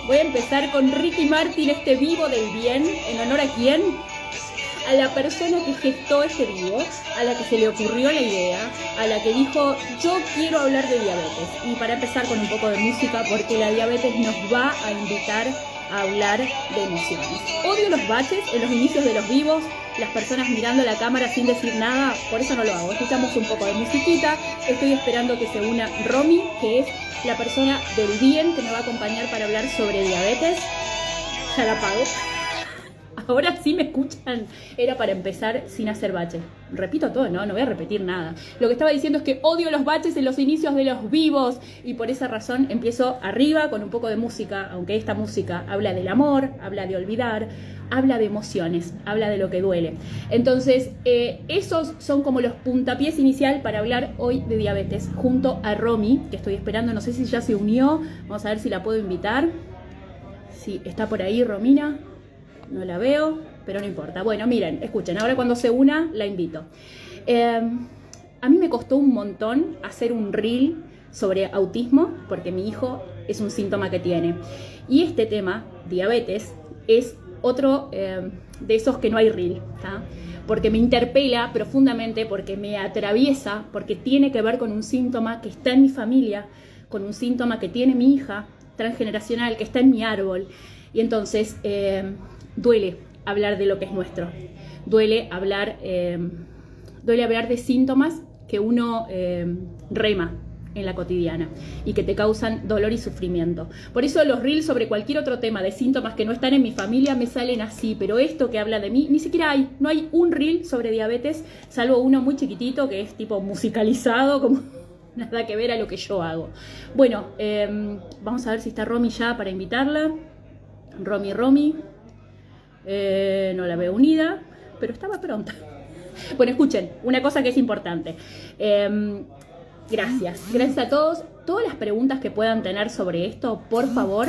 Voy a empezar con Ricky Martin, este vivo del bien. ¿En honor a quién? A la persona que gestó este vivo, a la que se le ocurrió la idea, a la que dijo, yo quiero hablar de diabetes. Y para empezar con un poco de música, porque la diabetes nos va a invitar a hablar de emociones. Odio los baches en los inicios de los vivos, las personas mirando la cámara sin decir nada, por eso no lo hago. Escuchamos un poco de musiquita, estoy esperando que se una Romy, que es la persona del bien que me va a acompañar para hablar sobre diabetes. Ya la apago. Ahora sí me escuchan. Era para empezar sin hacer baches. Repito todo, no voy a repetir nada. Lo que estaba diciendo es que odio los baches en los inicios de los vivos y por esa razón empiezo arriba con un poco de música, aunque esta música habla del amor, habla de olvidar, habla de emociones, habla de lo que duele. Entonces, esos son como los puntapiés inicial para hablar hoy de diabetes junto a Romy, que estoy esperando, no sé si ya se unió, vamos a ver si la puedo invitar. Sí, está por ahí Romina. No la veo, pero no importa. Bueno, miren, escuchen, ahora cuando se una, la invito. A mí me costó un montón hacer un reel sobre autismo, porque mi hijo es un síntoma que tiene. Y este tema, diabetes, es otro de esos que no hay reel, ¿tá? Porque me interpela profundamente, porque me atraviesa, porque tiene que ver con un síntoma que está en mi familia, con un síntoma que tiene mi hija transgeneracional, que está en mi árbol. Y entonces duele hablar de lo que es nuestro, duele hablar de síntomas que uno rema en la cotidiana y que te causan dolor y sufrimiento. Por eso los reels sobre cualquier otro tema de síntomas que no están en mi familia me salen así, pero esto que habla de mí, ni siquiera no hay un reel sobre diabetes, salvo uno muy chiquitito que es tipo musicalizado, como nada que ver a lo que yo hago. Bueno, vamos a ver si está Romy ya para invitarla. Romy. No la veo unida, pero estaba pronta. Bueno, escuchen, una cosa que es importante. Gracias a todos. Todas las preguntas que puedan tener sobre esto, por favor,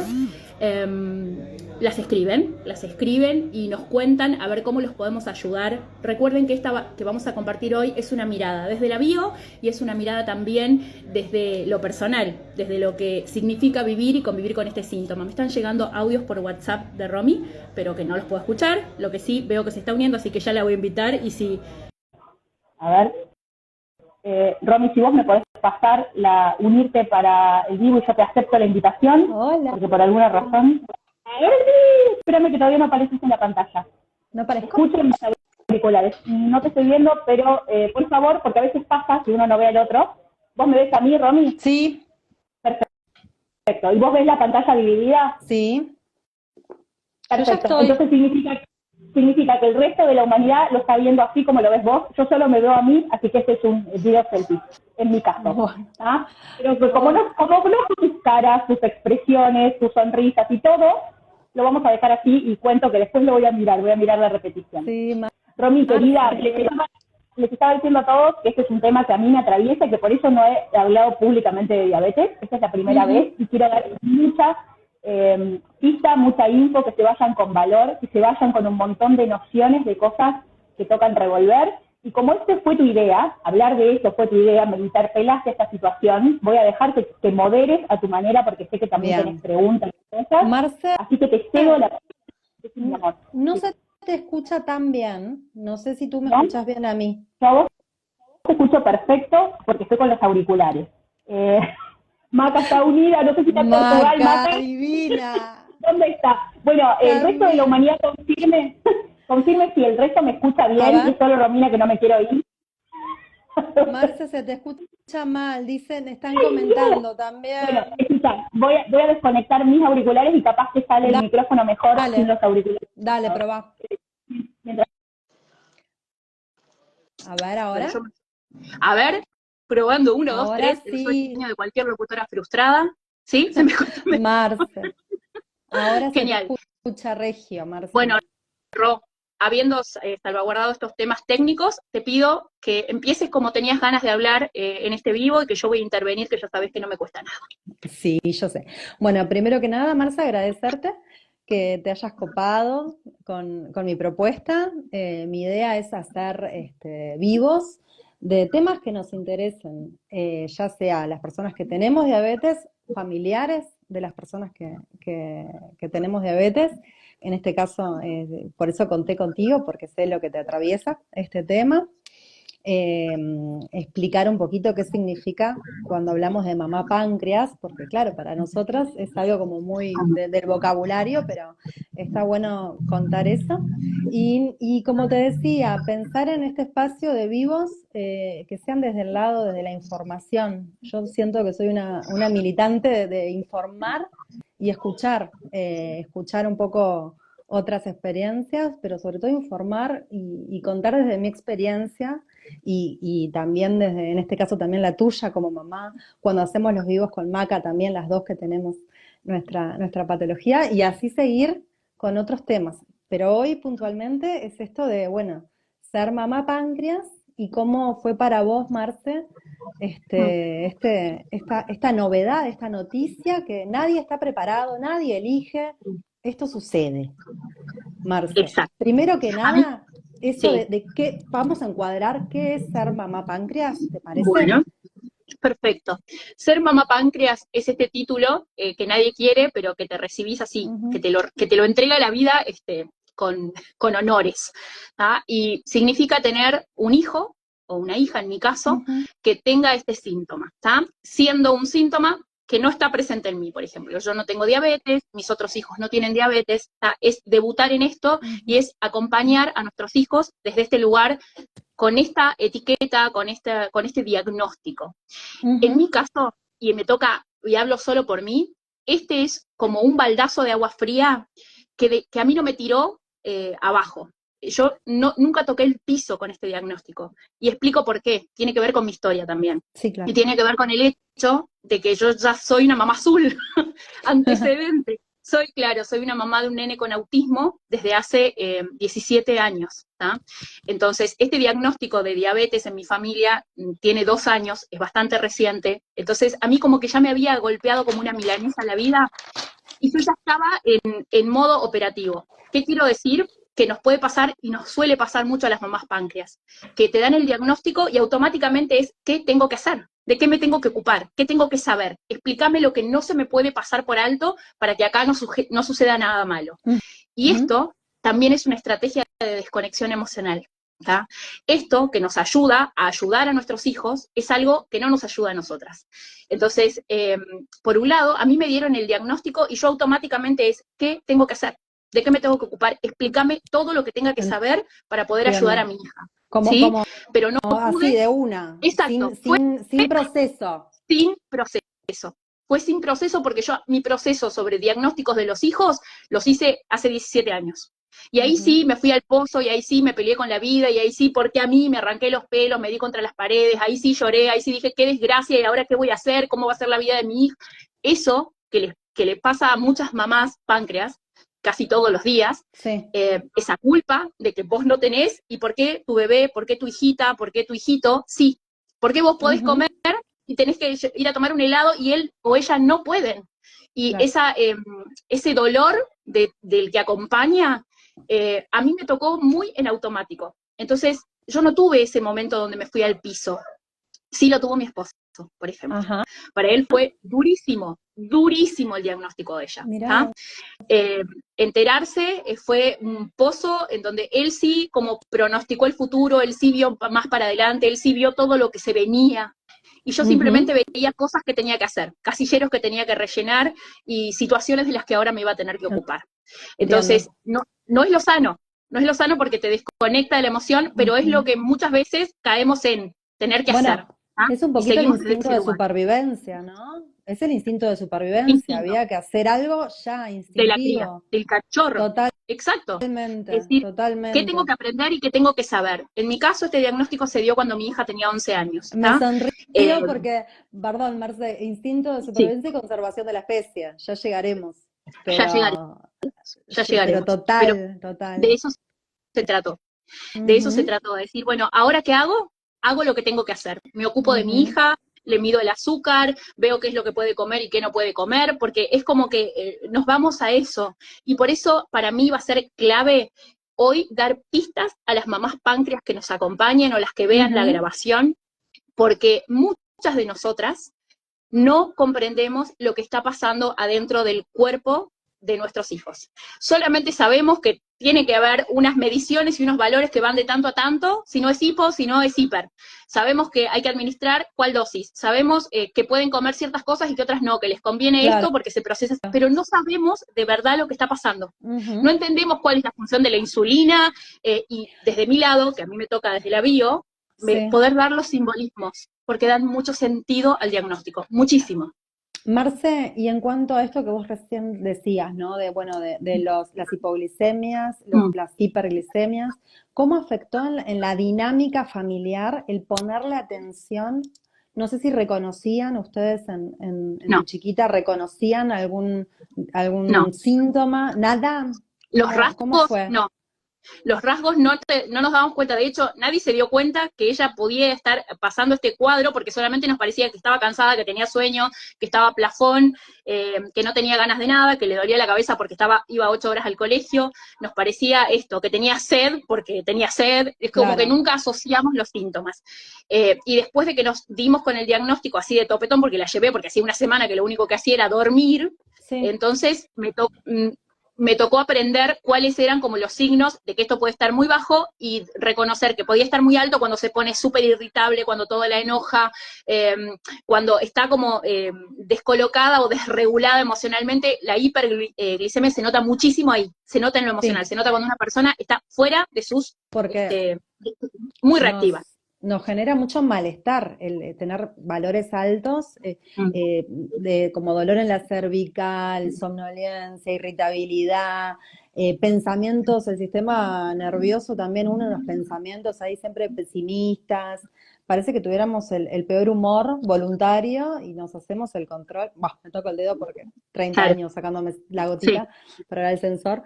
las escriben y nos cuentan a ver cómo los podemos ayudar. Recuerden que esta que vamos a compartir hoy es una mirada desde la bio y es una mirada también desde lo personal, desde lo que significa vivir y convivir con este síntoma. Me están llegando audios por WhatsApp de Romy, pero que no los puedo escuchar. Lo que sí veo que se está uniendo, así que ya la voy a invitar y si... A ver... Romy, si vos me podés pasar unirte para el vivo y yo te acepto la invitación. Hola. Porque por alguna razón... Sí, espérame que todavía no apareces en la pantalla. ¿No aparezco? Escuchen mis auriculares. No te estoy viendo, pero por favor, porque a veces pasa que uno no ve al otro. ¿Vos me ves a mí, Romy? Sí. Perfecto. ¿Y vos ves la pantalla dividida? Sí. Perfecto. Entonces significa que el resto de la humanidad lo está viendo así como lo ves vos. Yo solo me veo a mí, así que este es un video selfie, en mi caso. Bueno. ¿Ah? Pero como no tus caras, tus expresiones, tus sonrisas y todo, lo vamos a dejar así y cuento que después lo voy a mirar la repetición. Sí, Romy, querida, les estaba diciendo a todos que este es un tema que a mí me atraviesa y que por eso no he hablado públicamente de diabetes. Esta es la primera vez y quiero dar mucha pista, mucha info, que se vayan con valor, que se vayan con un montón de nociones, de cosas que tocan revolver. Y como fue tu idea, hablar de esto fue tu idea, me interpelaste esta situación, voy a dejar que moderes a tu manera porque sé que también tenés preguntas y cosas. Marce, así que te cedo la... No se te escucha tan bien, no sé si tú me escuchas bien a mí. Yo a vos te escucho perfecto porque estoy con los auriculares. Maca está unida, no sé si está en Portugal, Maca. Divina. ¿Dónde está? Bueno, el resto de la humanidad confirme si el resto me escucha bien y es solo Romina que no me quiero ir. Marce, se te escucha mal, están comentando también. Bueno, escucha, voy a desconectar mis auriculares y capaz que sale el micrófono mejor sin los auriculares. Dale, probá. A ver, ahora. A ver, probando 1, 2, 3, sí. el sueño de cualquier locutora frustrada. ¿Sí? ¿Se me escucha? Marce. Ahora Genial. Se te escucha regio, Marce. Bueno, Ro, habiendo salvaguardado estos temas técnicos, te pido que empieces como tenías ganas de hablar en este vivo y que yo voy a intervenir, que ya sabés que no me cuesta nada. Sí, yo sé. Bueno, primero que nada, Marce, agradecerte que te hayas copado con mi propuesta. Mi idea es hacer vivos de temas que nos interesen, ya sea las personas que tenemos diabetes, familiares de las personas que tenemos diabetes. En este caso, por eso conté contigo, porque sé lo que te atraviesa este tema. eh, Explicar un poquito qué significa cuando hablamos de mamá páncreas, porque claro, para nosotras es algo como muy del vocabulario, pero está bueno contar eso. Y como te decía, pensar en este espacio de vivos que sean desde el lado, desde la información. Yo siento que soy una militante de informar y escuchar un poco otras experiencias, pero sobre todo informar y contar desde mi experiencia y también desde, en este caso también la tuya como mamá, cuando hacemos los vivos con Maca, también las dos que tenemos nuestra patología, y así seguir con otros temas. Pero hoy puntualmente es esto de, bueno, ser mamá páncreas y cómo fue para vos, Marce, esta novedad, esta noticia que nadie está preparado, nadie elige, esto sucede. Marce, Exacto. primero que A mí, nada, eso sí. de qué, vamos a encuadrar qué es ser mamá páncreas, ¿te parece? Bueno, perfecto. Ser mamá páncreas es este título que nadie quiere, pero que te recibís así, Ujú, que te lo entrega la vida con honores. ¿tá? Y significa tener un hijo o una hija, en mi caso, ujú, que tenga este síntoma, ¿tá? Siendo un síntoma que no está presente en mí, por ejemplo. Yo no tengo diabetes, mis otros hijos no tienen diabetes, ¿tá? Es debutar en esto y ujú, es acompañar a nuestros hijos desde este lugar con esta etiqueta, con este diagnóstico. En ujú. mi caso, y me toca, y hablo solo por mí, este es como un baldazo de agua fría que a mí no me tiró abajo. Yo nunca toqué el piso con este diagnóstico. Y explico por qué. Tiene que ver con mi historia también. Sí, Y claro. tiene que ver con el hecho de que yo ya soy una mamá azul, antecedente. Soy una mamá de un nene con autismo desde hace 17 años. ¿tá? Entonces, este diagnóstico de diabetes en mi familia tiene 2 años, es bastante reciente. Entonces, a mí como que ya me había golpeado como una milanesa la vida y yo ya estaba en modo operativo. ¿Qué quiero decir? Que nos puede pasar y nos suele pasar mucho a las mamás páncreas, que te dan el diagnóstico y automáticamente es ¿qué tengo que hacer? ¿De qué me tengo que ocupar? ¿Qué tengo que saber? Explícame lo que no se me puede pasar por alto para que acá no suceda nada malo. Y Ujú. esto también es una estrategia de desconexión emocional. ¿tá? Esto que nos ayuda a ayudar a nuestros hijos es algo que no nos ayuda a nosotras. Entonces, por un lado, a mí me dieron el diagnóstico y yo automáticamente es, ¿qué tengo que hacer? ¿De qué me tengo que ocupar? Explícame todo lo que tenga que saber para poder ayudar a Entiendo. mi hija. Como ¿Sí? Pero no así pude, de una, exacto, sin proceso. sin proceso. Fue sin proceso porque yo mi proceso sobre diagnósticos de los hijos los hice hace 17 años. Y ahí Ujú. sí me fui al pozo, y ahí sí me peleé con la vida, y ahí sí, porque a mí me arranqué los pelos, me di contra las paredes, ahí sí lloré, ahí sí dije, qué desgracia, y ahora qué voy a hacer, cómo va a ser la vida de mi hijo. Eso que le pasa a muchas mamás páncreas, casi todos los días, Sí. esa culpa de que vos no tenés, y por qué tu bebé, por qué tu hijita, por qué tu hijito, sí. ¿Por qué vos podés Ujú. comer y tenés que ir a tomar un helado y él o ella no pueden? Y Claro. ese dolor del que acompaña, a mí me tocó muy en automático. Entonces, yo no tuve ese momento donde me fui al piso. Sí lo tuvo mi esposo, por ejemplo. Ajá. Para él fue durísimo, durísimo el diagnóstico de ella. Mirá ¿tá? vos. Enterarse fue un pozo en donde él sí como pronosticó el futuro, él sí vio más para adelante, él sí vio todo lo que se venía. Y yo Ujú. simplemente veía cosas que tenía que hacer, casilleros que tenía que rellenar y situaciones de las que ahora me iba a tener que ocupar. Entonces, Entiendo. no es lo sano, no es lo sano porque te desconecta de la emoción, pero es lo Ujú. que muchas veces caemos en tener que hacer. Bueno, ¿tá? es un Y poquito el seguimos desde instinto ese de lugar. supervivencia, ¿no? Es el instinto de supervivencia. Instinto, Había que hacer algo ya, de la cría, instintivo. del cachorro. Exacto. Es Totalmente, decir, ¿qué tengo totalmente. que aprender y qué tengo que saber? En mi caso, este diagnóstico se dio cuando mi hija tenía 11 años. Me ¿tá? sonrío porque, perdón, Marce, instinto de Sí, supervivencia y conservación de la especie. Ya llegaremos. ya llegaremos, Pero, ya pero llegaremos. Pero total, de total. eso se trató. De eso se Ujú, trató, de decir, bueno, ¿ahora qué hago? Hago lo que tengo que hacer. Me ocupo de mi ujú, hija, le mido el azúcar, veo qué es lo que puede comer y qué no puede comer, porque es como que nos vamos a eso. Y por eso para mí va a ser clave hoy dar pistas a las mamás páncreas que nos acompañen o las que vean la ujú. grabación, porque muchas de nosotras no comprendemos lo que está pasando adentro del cuerpo de nuestros hijos. Solamente sabemos que tiene que haber unas mediciones y unos valores que van de tanto a tanto, si no es hipo, si no es hiper. Sabemos que hay que administrar cuál dosis. Sabemos que pueden comer ciertas cosas y que otras no, que les conviene Claro. esto porque se procesa, pero no sabemos de verdad lo que está pasando. No entendemos cuál es la función de la insulina, y desde mi lado, que a mí me toca desde la bio, Sí. poder dar los simbolismos, porque dan mucho sentido al diagnóstico, muchísimo. Marce, y en cuanto a esto que vos recién decías, ¿no? De las hipoglicemias, las hiperglicemias, ¿cómo afectó en la dinámica familiar el ponerle atención? No sé si reconocían ustedes en No, tu chiquita, ¿reconocían algún no. síntoma? ¿Nada? Los ¿Cómo rasgos, fue? no. Los rasgos no nos damos cuenta, de hecho, nadie se dio cuenta que ella podía estar pasando este cuadro porque solamente nos parecía que estaba cansada, que tenía sueño, que estaba plafón, que no tenía ganas de nada, que le dolía la cabeza porque iba 8 horas al colegio, nos parecía esto, que tenía sed porque tenía sed, es como Claro. que nunca asociamos los síntomas. Y después de que nos dimos con el diagnóstico así de topetón, porque la llevé, porque hacía una semana que lo único que hacía era dormir, Sí. entonces me tocó aprender cuáles eran como los signos de que esto puede estar muy bajo y reconocer que podía estar muy alto cuando se pone súper irritable, cuando todo la enoja, cuando está como descolocada o desregulada emocionalmente. La hiperglicemia se nota muchísimo ahí, se nota en lo emocional, Sí. se nota cuando una persona está fuera de sus, Porque muy reactiva. nos genera mucho malestar el tener valores altos, como dolor en la cervical, somnolencia, irritabilidad, pensamientos, el sistema nervioso también, uno de los pensamientos ahí siempre pesimistas. Parece que tuviéramos el peor humor voluntario y nos hacemos el control. Bah, me toco el dedo porque 30 Claro. años sacándome la gotita para ver el sensor.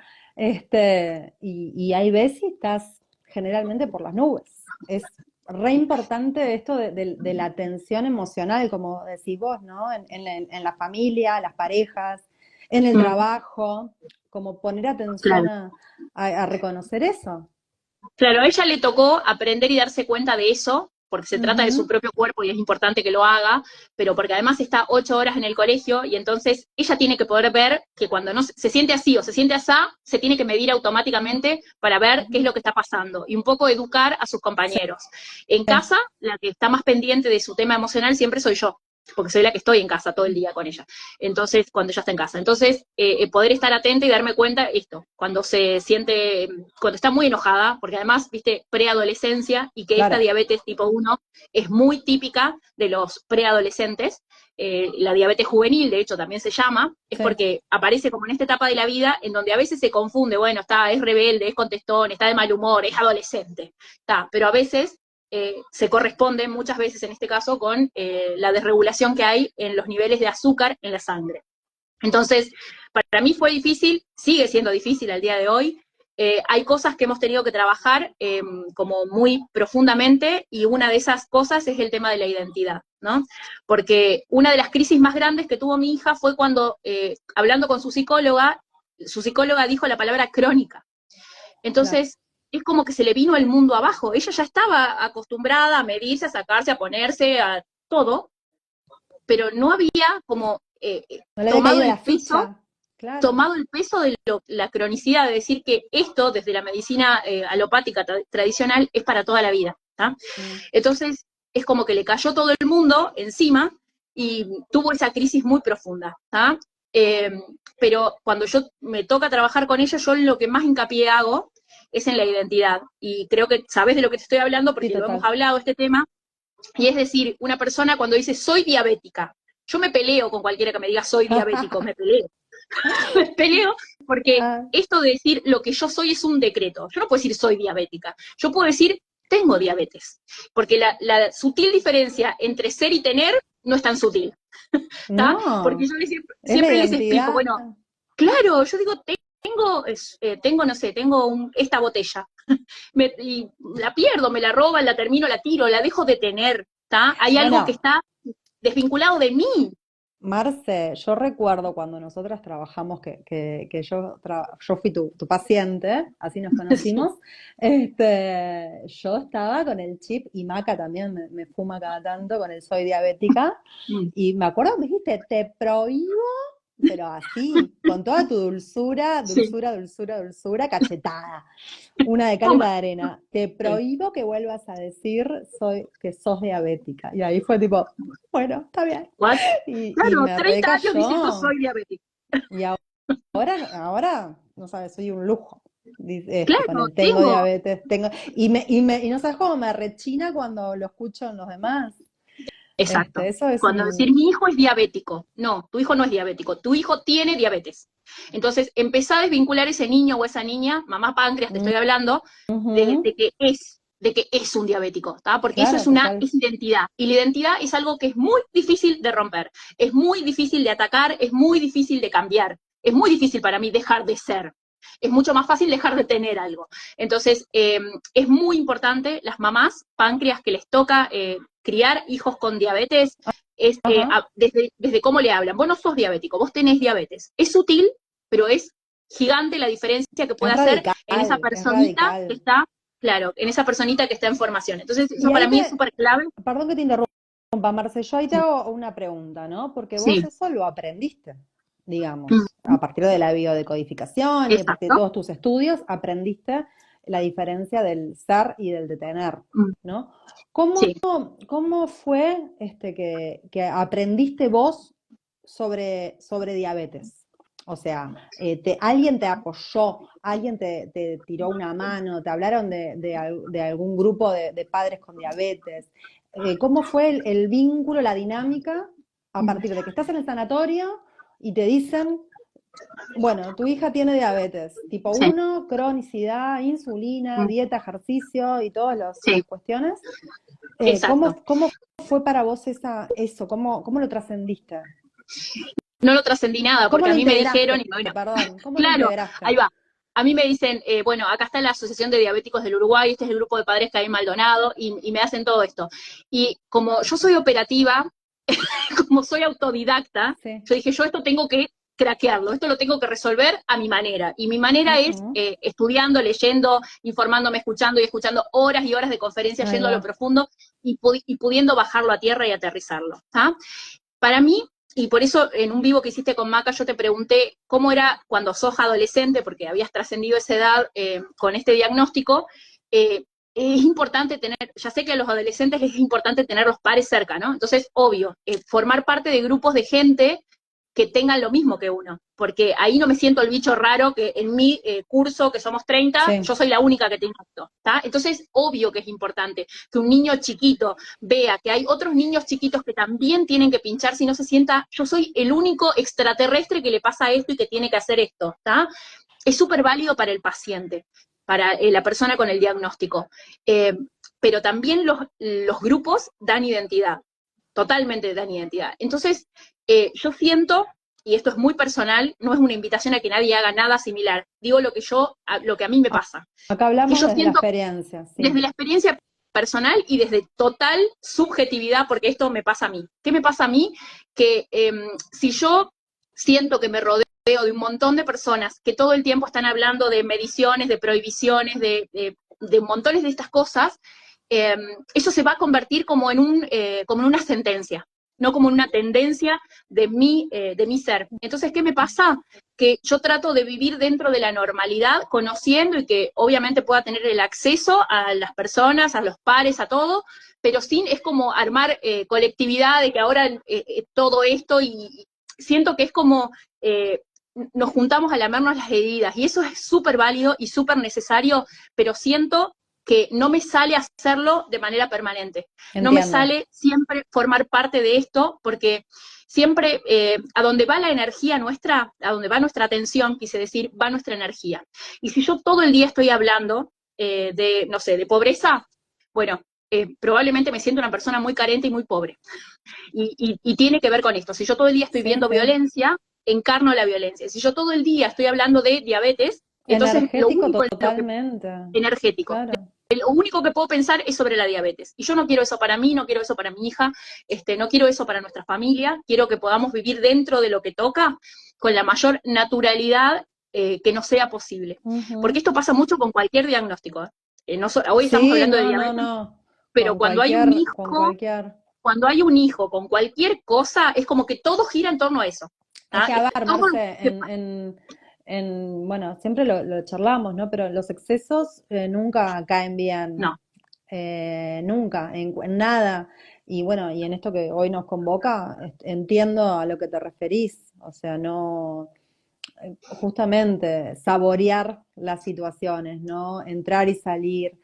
Y ahí ves y estás generalmente por las nubes. Es re importante esto de la atención emocional, como decís vos, ¿no? En la familia, las parejas, en el trabajo, como poner atención Claro. a reconocer eso. Claro, a ella le tocó aprender y darse cuenta de eso, porque se trata de su Ujú. propio cuerpo y es importante que lo haga, pero porque además está 8 horas en el colegio y entonces ella tiene que poder ver que cuando no se siente así o se siente asá, se tiene que medir automáticamente para ver qué es lo que está pasando y un poco educar a sus compañeros. En casa, la que está más pendiente de su tema emocional siempre soy yo, porque soy la que estoy en casa todo el día con ella. Entonces, cuando ella está en casa. Entonces, poder estar atenta y darme cuenta esto, cuando se siente, cuando está muy enojada, porque además, viste, preadolescencia, y que esta Claro. diabetes tipo 1 es muy típica de los preadolescentes. La diabetes juvenil, de hecho, también se llama, es Sí. porque aparece como en esta etapa de la vida en donde a veces se confunde, bueno, es rebelde, es contestón, está de mal humor, es adolescente, pero a veces se corresponde muchas veces en este caso con la desregulación que hay en los niveles de azúcar en la sangre. Entonces, para mí fue difícil, sigue siendo difícil al día de hoy. Hay cosas que hemos tenido que trabajar como muy profundamente, y una de esas cosas es el tema de la identidad, ¿no? Porque una de las crisis más grandes que tuvo mi hija fue cuando, hablando con su psicóloga dijo la palabra crónica. Entonces, es como que se le vino el mundo abajo. Ella ya estaba acostumbrada a medirse, a sacarse, a ponerse, a todo, pero no había como No le había tomado caído el la peso, ficha. Claro. de la cronicidad, de decir que esto, desde la medicina alopática tradicional, es para toda la vida. Entonces, es como que le cayó todo el mundo encima y tuvo esa crisis muy profunda. Pero cuando me toca trabajar con ella, yo lo que más hincapié hago es en la identidad. Y creo que sabes de lo que te estoy hablando porque Sí, lo hemos total. hablado este tema. Y es decir, una persona cuando dice soy diabética, yo me peleo con cualquiera que me diga soy diabético, me peleo. Me peleo porque esto de decir lo que yo soy es un decreto. Yo no puedo decir soy diabética, yo puedo decir tengo diabetes, porque la sutil diferencia entre ser y tener no es tan sutil. Porque No, yo es la siempre les explico, identidad. bueno, claro, yo digo, tengo, no sé, tengo esta botella, y la pierdo, me la roban, la termino, la tiro, la dejo de tener, ¿está? Hay algo que Bueno, está desvinculado de mí, Marce, yo recuerdo cuando nosotras trabajamos, que yo fui tu paciente, así nos Sí. conocimos, yo estaba con el chip y Maca también me fuma cada tanto con el soy diabética, Mm. y me acuerdo que me dijiste, te prohíbo, pero así, con toda tu dulzura, Sí. dulzura, dulzura, dulzura, cachetada. Una de cal y Toma. una de arena. Te Sí. prohíbo que vuelvas a decir que sos diabética. Y ahí fue tipo, bueno, está bien. What? Y Claro, me 30 años diciendo recayó. soy diabético. Y ahora, no sabes, soy un lujo. Con Claro, el tengo tengo. diabetes, tengo. Y no sabes cómo me rechina cuando lo escucho en los demás. Exacto. Eso es Cuando decir un. mi hijo es diabético, no, tu hijo no es diabético, tu hijo tiene diabetes. Entonces, empezá a desvincular ese niño o esa niña, mamá páncreas, te estoy hablando, Ujú, de que es un diabético, ¿tá? Porque eso claro, es una total. es identidad. Y la identidad es algo que es muy difícil de romper, es muy difícil de atacar, es muy difícil de cambiar, es muy difícil para mí dejar de ser. Es mucho más fácil dejar de tener algo. Entonces, es muy importante las mamás páncreas que les toca criar hijos con diabetes, Ajá. desde cómo le hablan. Vos no sos diabético, vos tenés diabetes. Es sutil, pero es gigante la diferencia que puede hacer en esa Es personita que radical. está, claro, en esa personita que está en formación. Entonces, Y eso para ahí mí es súper clave. perdón que te interrumpa, Marce, yo ahí te Sí, hago una pregunta, ¿no? Porque vos sí, eso lo aprendiste, mm, digamos, a partir de la biodecodificación y a partir de exacto. todos tus estudios, aprendiste la diferencia del ser y del de tener, Mm, ¿no? ¿Cómo, sí, cómo fue que aprendiste vos sobre diabetes? O sea, alguien te apoyó, alguien te tiró una mano, te hablaron de algún grupo de padres con diabetes. ¿Cómo fue el vínculo, la dinámica a mm, partir de que estás en el sanatorio y te dicen, bueno, tu hija tiene diabetes, tipo sí, 1, cronicidad, insulina, mm, dieta, ejercicio y todas las sí, cuestiones? exacto. ¿Cómo fue para vos eso? ¿Cómo lo trascendiste? No lo trascendí nada, ¿Cómo porque a lo mí me dijeron, integraste? y bueno, Perdón, ¿cómo lo claro, integraste? ahí va. A mí me dicen, bueno, acá está la Asociación de Diabéticos del Uruguay, este es el grupo de padres que hay en Maldonado, y me hacen todo esto. Y como yo soy operativa, como soy autodidacta, Sí. yo dije, yo esto tengo que craquearlo, esto lo tengo que resolver a mi manera. Y mi manera es Ujú. estudiando, leyendo, informándome, escuchando y escuchando horas y horas de conferencias, Ahí yendo a lo va. profundo y pudiendo bajarlo a tierra y aterrizarlo. ¿Tá? Para mí, y por eso en un vivo que hiciste con Maca, yo te pregunté cómo era cuando sos adolescente, porque habías trascendido esa edad con este diagnóstico. Es importante tener, ya sé que a los adolescentes les es importante tener los pares cerca, ¿no? Entonces, obvio, formar parte de grupos de gente que tengan lo mismo que uno, porque ahí no me siento el bicho raro que en mi curso, que somos 30, Sí. yo soy la única que tengo esto, ¿tá? Entonces, obvio que es importante que un niño chiquito vea que hay otros niños chiquitos que también tienen que pinchar si no se sienta, yo soy el único extraterrestre que le pasa esto y que tiene que hacer esto, ¿está? Es súper válido para el paciente, para la persona con el diagnóstico. Eh, pero también los grupos dan identidad, totalmente dan identidad. Entonces, yo siento, y esto es muy personal, no es una invitación a que nadie haga nada similar, digo lo que a mí me pasa, Acá que hablamos yo desde la siento experiencia, desde sí. la experiencia personal y desde total subjetividad, porque esto me pasa a mí. ¿Qué me pasa a mí? Que si yo siento que me rodeo de un montón de personas que todo el tiempo están hablando de mediciones, de prohibiciones, de montones de estas cosas, eh, eso se va a convertir como en una sentencia, no como en una tendencia de mi ser. Entonces, ¿qué me pasa? Que yo trato de vivir dentro de la normalidad, conociendo y que obviamente pueda tener el acceso a las personas, a los pares, a todo, pero sin, es como armar colectividad de que ahora todo esto y siento que es como nos juntamos a lamernos las heridas y eso es súper válido y súper necesario, pero siento que no me sale hacerlo de manera permanente. No me Entiendo. sale siempre formar parte de esto porque siempre a donde va la energía nuestra, a donde va nuestra atención, quise decir, va nuestra energía. Y si yo todo el día estoy hablando de, no sé, de pobreza, bueno, probablemente me siento una persona muy carente y muy pobre. Y tiene que ver con esto. Si yo todo el día estoy Sí, viendo sí. violencia, encarno la violencia. Si yo todo el día estoy hablando de diabetes, entonces lo Energético único en lo que totalmente. energético, Claro. lo único que puedo pensar es sobre la diabetes. Y yo no quiero eso para mí, no quiero eso para mi hija, no quiero eso para nuestra familia, quiero que podamos vivir dentro de lo que toca con la mayor naturalidad que nos sea posible. Porque esto pasa mucho con cualquier diagnóstico. Hoy estamos Sí, hablando de no, no, diabetes, no. pero Con cualquier. cuando hay un hijo con cualquier cosa, es como que todo gira en torno a eso. Es que, a ver, Todo lo Marce, que bueno, siempre lo charlamos, ¿no? Pero los excesos nunca caen bien, no, nunca, en nada. Y bueno, y en esto que hoy nos convoca, entiendo a lo que te referís. O sea, no, justamente saborear las situaciones, ¿no? Entrar y salir.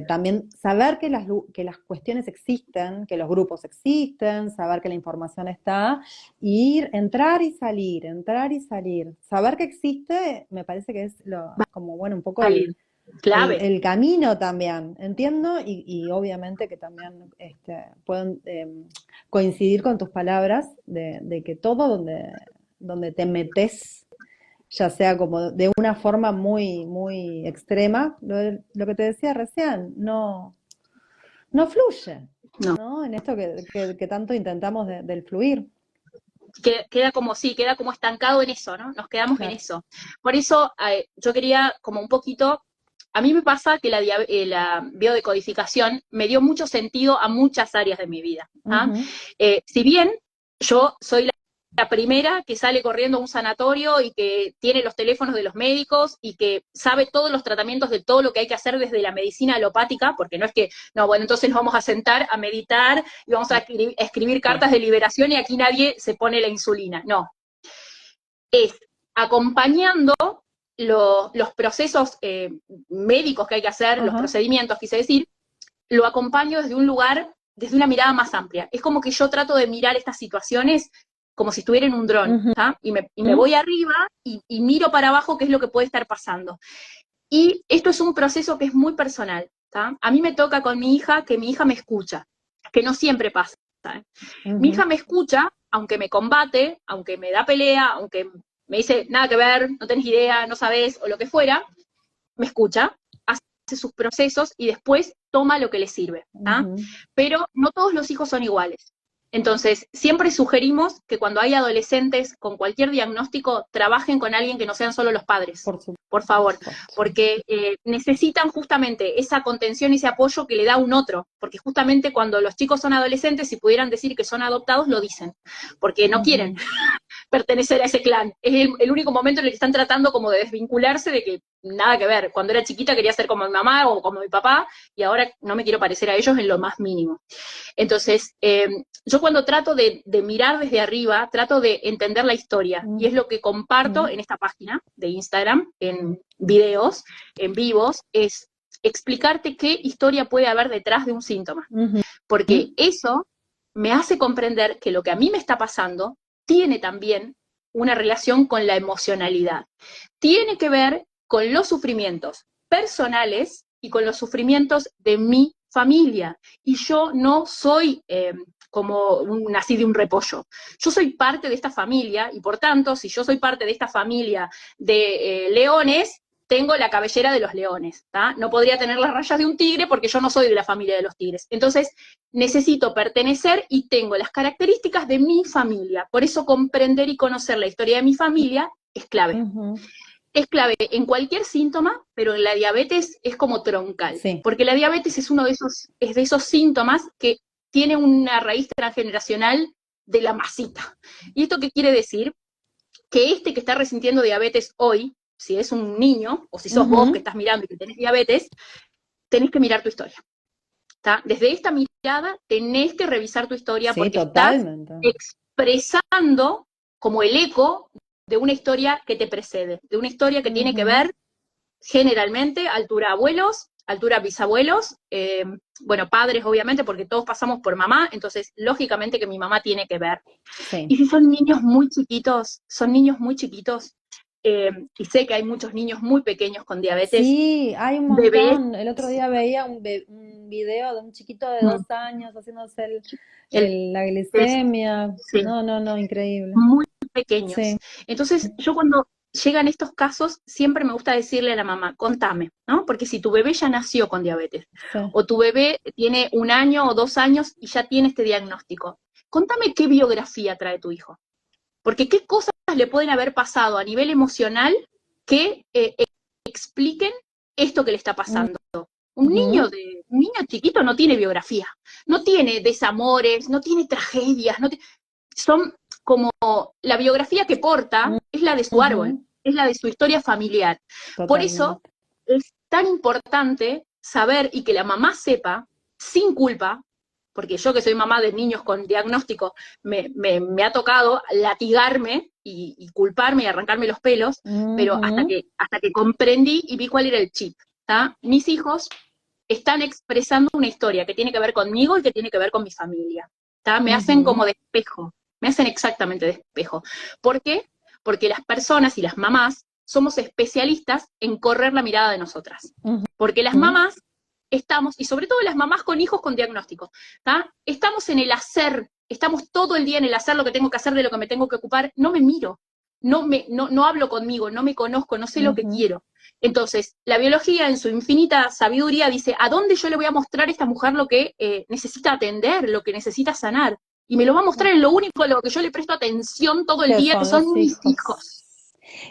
También saber que que las cuestiones existen, que los grupos existen, saber que la información está, ir, entrar y salir. Saber que existe me parece que es como, bueno, un poco salir. Clave. el camino también, entiendo, y obviamente que también pueden coincidir con tus palabras de que todo donde te metes ya sea como de una forma muy, muy extrema, lo que te decía recién, no fluye, No. ¿no? En esto que tanto intentamos del fluir. Queda como sí, queda como estancado en eso, ¿no? Nos quedamos en Claro. eso. Por eso yo quería como un poquito, a mí me pasa que la biodecodificación me dio mucho sentido a muchas áreas de mi vida. Ujú. Si bien yo soy la primera que sale corriendo a un sanatorio y que tiene los teléfonos de los médicos y que sabe todos los tratamientos de todo lo que hay que hacer desde la medicina alopática, porque no es que, no, bueno, entonces nos vamos a sentar a meditar y vamos a escribir cartas de liberación y aquí nadie se pone la insulina. No, es acompañando los procesos médicos que hay que hacer, los Ajá. procedimientos, quise decir, lo acompaño desde un lugar, desde una mirada más amplia. Es como que yo trato de mirar estas situaciones como si estuviera en un dron, Ujú. y me voy arriba y miro para abajo qué es lo que puede estar pasando. Y esto es un proceso que es muy personal. ¿Tá? A mí me toca con mi hija que mi hija me escucha, que no siempre pasa. Mi hija Ujú. me escucha, aunque me combate, aunque me da pelea, aunque me dice nada que ver, no tenés idea, no sabes, o lo que fuera, me escucha, hace sus procesos y después toma lo que le sirve. Ujú. Pero no todos los hijos son iguales. Entonces, siempre sugerimos que cuando hay adolescentes con cualquier diagnóstico, trabajen con alguien que no sean solo los padres, Por por favor, supuesto. porque necesitan justamente esa contención y ese apoyo que le da un otro, porque justamente cuando los chicos son adolescentes, si pudieran decir que son adoptados, lo dicen, porque no quieren Ujú. pertenecer a ese clan. Es el único momento en el que están tratando como de desvincularse, de que nada que ver. Cuando era chiquita quería ser como mi mamá o como mi papá, y ahora no me quiero parecer a ellos en lo más mínimo. Entonces, yo cuando trato de mirar desde arriba, trato de entender la historia, y es lo que comparto Ujú. en esta página de Instagram, en videos, en vivos, es explicarte qué historia puede haber detrás de un síntoma. Ujú. Porque eso me hace comprender que lo que a mí me está pasando tiene también una relación con la emocionalidad. Tiene que ver con los sufrimientos personales y con los sufrimientos de mi familia. Y yo no soy como nací de un repollo. Yo soy parte de esta familia y por tanto, si yo soy parte de esta familia de leones, tengo la cabellera de los leones. ¿tá? No podría tener las rayas de un tigre porque yo no soy de la familia de los tigres. Entonces, necesito pertenecer y tengo las características de mi familia. Por eso comprender y conocer la historia de mi familia es clave. Ujú. Es clave en cualquier síntoma, pero en la diabetes es como troncal, Sí. porque la diabetes es uno de esos síntomas que tiene una raíz transgeneracional de la masita. ¿Y esto qué quiere decir? Que que está resintiendo diabetes hoy, si es un niño, o si sos vos que Ujú. estás mirando y que tenés diabetes, tenés que mirar tu historia. ¿tá? Desde esta mirada tenés que revisar tu historia Sí, porque estás totalmente. expresando como el eco de una historia que te precede, de una historia que tiene que Ujú. ver generalmente altura abuelos, altura bisabuelos, bueno, padres obviamente, porque todos pasamos por mamá, entonces lógicamente que mi mamá tiene que ver. Sí. Y si son niños muy chiquitos, son niños muy chiquitos, y sé que hay muchos niños muy pequeños con diabetes, Sí, hay un bebés, montón. El otro día veía un video de un chiquito de mm, 2 años haciéndose el, la es, glicemia. sí, No, no, no, increíble. muy Sí. pequeños. Entonces, yo cuando llegan estos casos, siempre me gusta decirle a la mamá, contame, ¿no? Porque si tu bebé ya nació con diabetes, Sí. o tu bebé tiene 1 año o 2 años y ya tiene este diagnóstico, contame qué biografía trae tu hijo. Porque qué cosas le pueden haber pasado a nivel emocional que expliquen esto que le está pasando. Un niño chiquito no tiene biografía, no tiene desamores, no tiene tragedias, son como la biografía que porta es la de su árbol, es la de su historia familiar. Por eso Totalmente. es tan importante saber y que la mamá sepa, sin culpa, porque yo que soy mamá de niños con diagnóstico, me ha tocado latigarme y culparme y arrancarme los pelos, pero hasta que comprendí y vi cuál era el chip. ¿Tá? Mis hijos están expresando una historia que tiene que ver conmigo y que tiene que ver con mi familia. ¿Tá? Me hacen como de espejo, me hacen exactamente de espejo. ¿Por qué? Porque las personas y las mamás somos especialistas en correr la mirada de nosotras. Porque las mamás estamos, y sobre todo las mamás con hijos con diagnóstico, ¿tá? Estamos en el hacer, estamos todo el día en el hacer lo que tengo que hacer, de lo que me tengo que ocupar, no me miro, no hablo conmigo, no me conozco, no sé lo que quiero. Entonces, la biología en su infinita sabiduría dice, ¿a dónde yo le voy a mostrar a esta mujer lo que necesita atender, lo que necesita sanar? Y me lo va a mostrar en lo único a lo que yo le presto atención todo el día, que son mis hijos.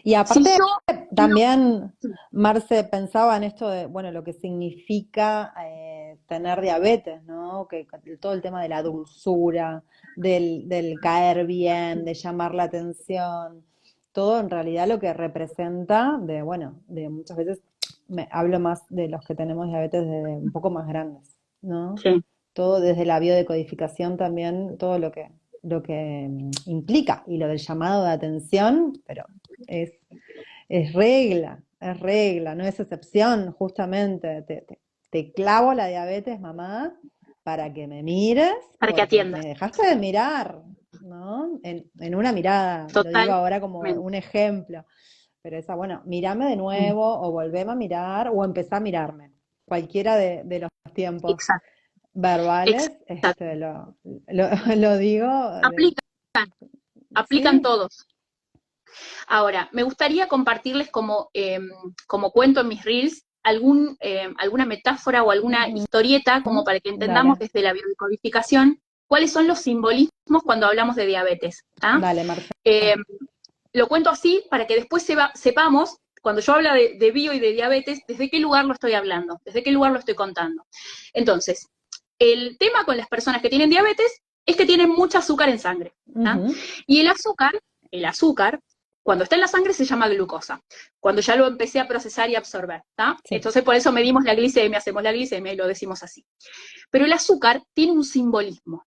Y aparte, Si yo también, Marce, pensaba en esto de, bueno, lo que significa tener diabetes, ¿no? Que todo el tema de la dulzura, del caer bien, de llamar la atención, todo en realidad lo que representa de, bueno, de muchas veces, hablo más de los que tenemos diabetes de un poco más grandes, ¿no? Sí. Todo desde la biodecodificación también, todo lo que implica, y lo del llamado de atención, pero es regla, no es excepción, justamente. Te clavo la diabetes, mamá, para que me mires, para que porque atiendas. me dejaste de mirar, ¿no? En una mirada, lo digo ahora como un ejemplo, pero esa, bueno, mírame de nuevo, o volveme a mirar, o empezá a mirarme, cualquiera de los tiempos. Exacto. Verbales, lo digo. Aplican Sí. todos. Ahora, me gustaría compartirles como cuento en mis reels alguna metáfora o alguna historieta como para que entendamos Dale. desde la biodecodificación cuáles son los simbolismos cuando hablamos de diabetes. ¿Ah? Dale, Marcela. Lo cuento así para que después sepamos, cuando yo hablo de bio y de diabetes, desde qué lugar lo estoy hablando, desde qué lugar lo estoy contando. Entonces, el tema con las personas que tienen diabetes es que tienen mucho azúcar en sangre. Y el azúcar, cuando está en la sangre se llama glucosa, cuando ya lo empecé a procesar y absorber. Sí. Entonces por eso medimos la glicemia, hacemos la glicemia y lo decimos así. Pero el azúcar tiene un simbolismo.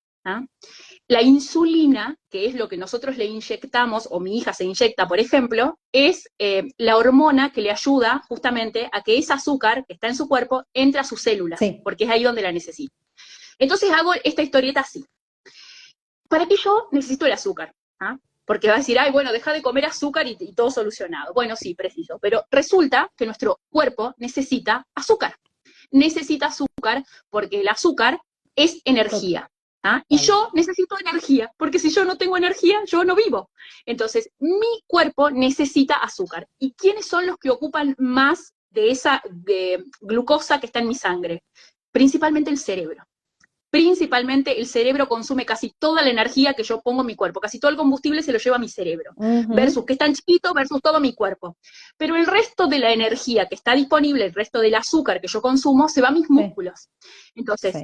La insulina, que es lo que nosotros le inyectamos, o mi hija se inyecta, por ejemplo, es la hormona que le ayuda justamente a que ese azúcar que está en su cuerpo entre a sus células, sí, porque es ahí donde la necesita. Entonces hago esta historieta así. ¿Para qué yo necesito el azúcar? Porque va a decir, ay, bueno, deja de comer azúcar y todo solucionado. Bueno, sí, preciso. Pero resulta que nuestro cuerpo necesita azúcar. Necesita azúcar porque el azúcar es energía. Y yo necesito energía, porque si yo no tengo energía, yo no vivo. Entonces, mi cuerpo necesita azúcar. ¿Y quiénes son los que ocupan más de esa glucosa que está en mi sangre? Principalmente el cerebro. Principalmente el cerebro consume casi toda la energía que yo pongo en mi cuerpo, casi todo el combustible se lo lleva a mi cerebro, versus que es tan chiquito versus todo mi cuerpo. Pero el resto de la energía que está disponible, el resto del azúcar que yo consumo, se va a mis músculos. Entonces,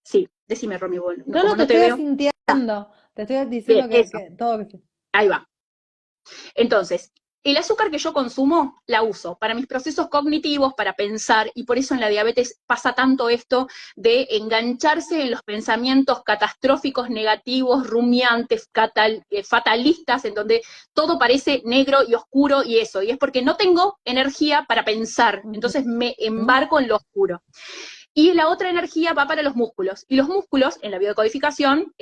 sí, decime, Romy, no te estoy sintiendo, te estoy diciendo que todo que sí. Ahí va. Entonces, el azúcar que yo consumo la uso para mis procesos cognitivos, para pensar, y por eso en la diabetes pasa tanto esto de engancharse en los pensamientos catastróficos, negativos, rumiantes, fatalistas, en donde todo parece negro y oscuro y eso, y es porque no tengo energía para pensar, entonces me embarco en lo oscuro. Y la otra energía va para los músculos, y los músculos, en la biodecodificación,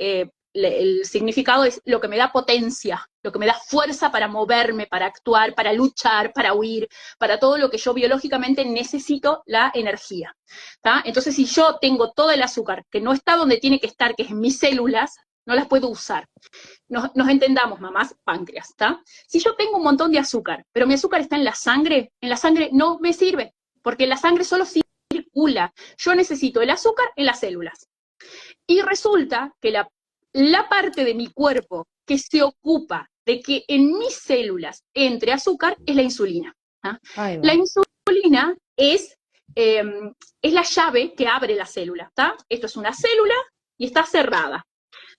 el significado es lo que me da potencia, lo que me da fuerza para moverme, para actuar, para luchar, para huir, para todo lo que yo biológicamente necesito la energía. ¿Tá? Entonces, si yo tengo todo el azúcar que no está donde tiene que estar, que es en mis células, no las puedo usar. Nos entendamos, mamás, páncreas, ¿está? Si yo tengo un montón de azúcar, pero mi azúcar está en la sangre no me sirve, porque la sangre solo circula. Yo necesito el azúcar en las células. Y resulta que la parte de mi cuerpo que se ocupa de que en mis células entre azúcar es la insulina. ¿Ah? La insulina es la llave que abre la célula. ¿Está? Esto es una célula y está cerrada.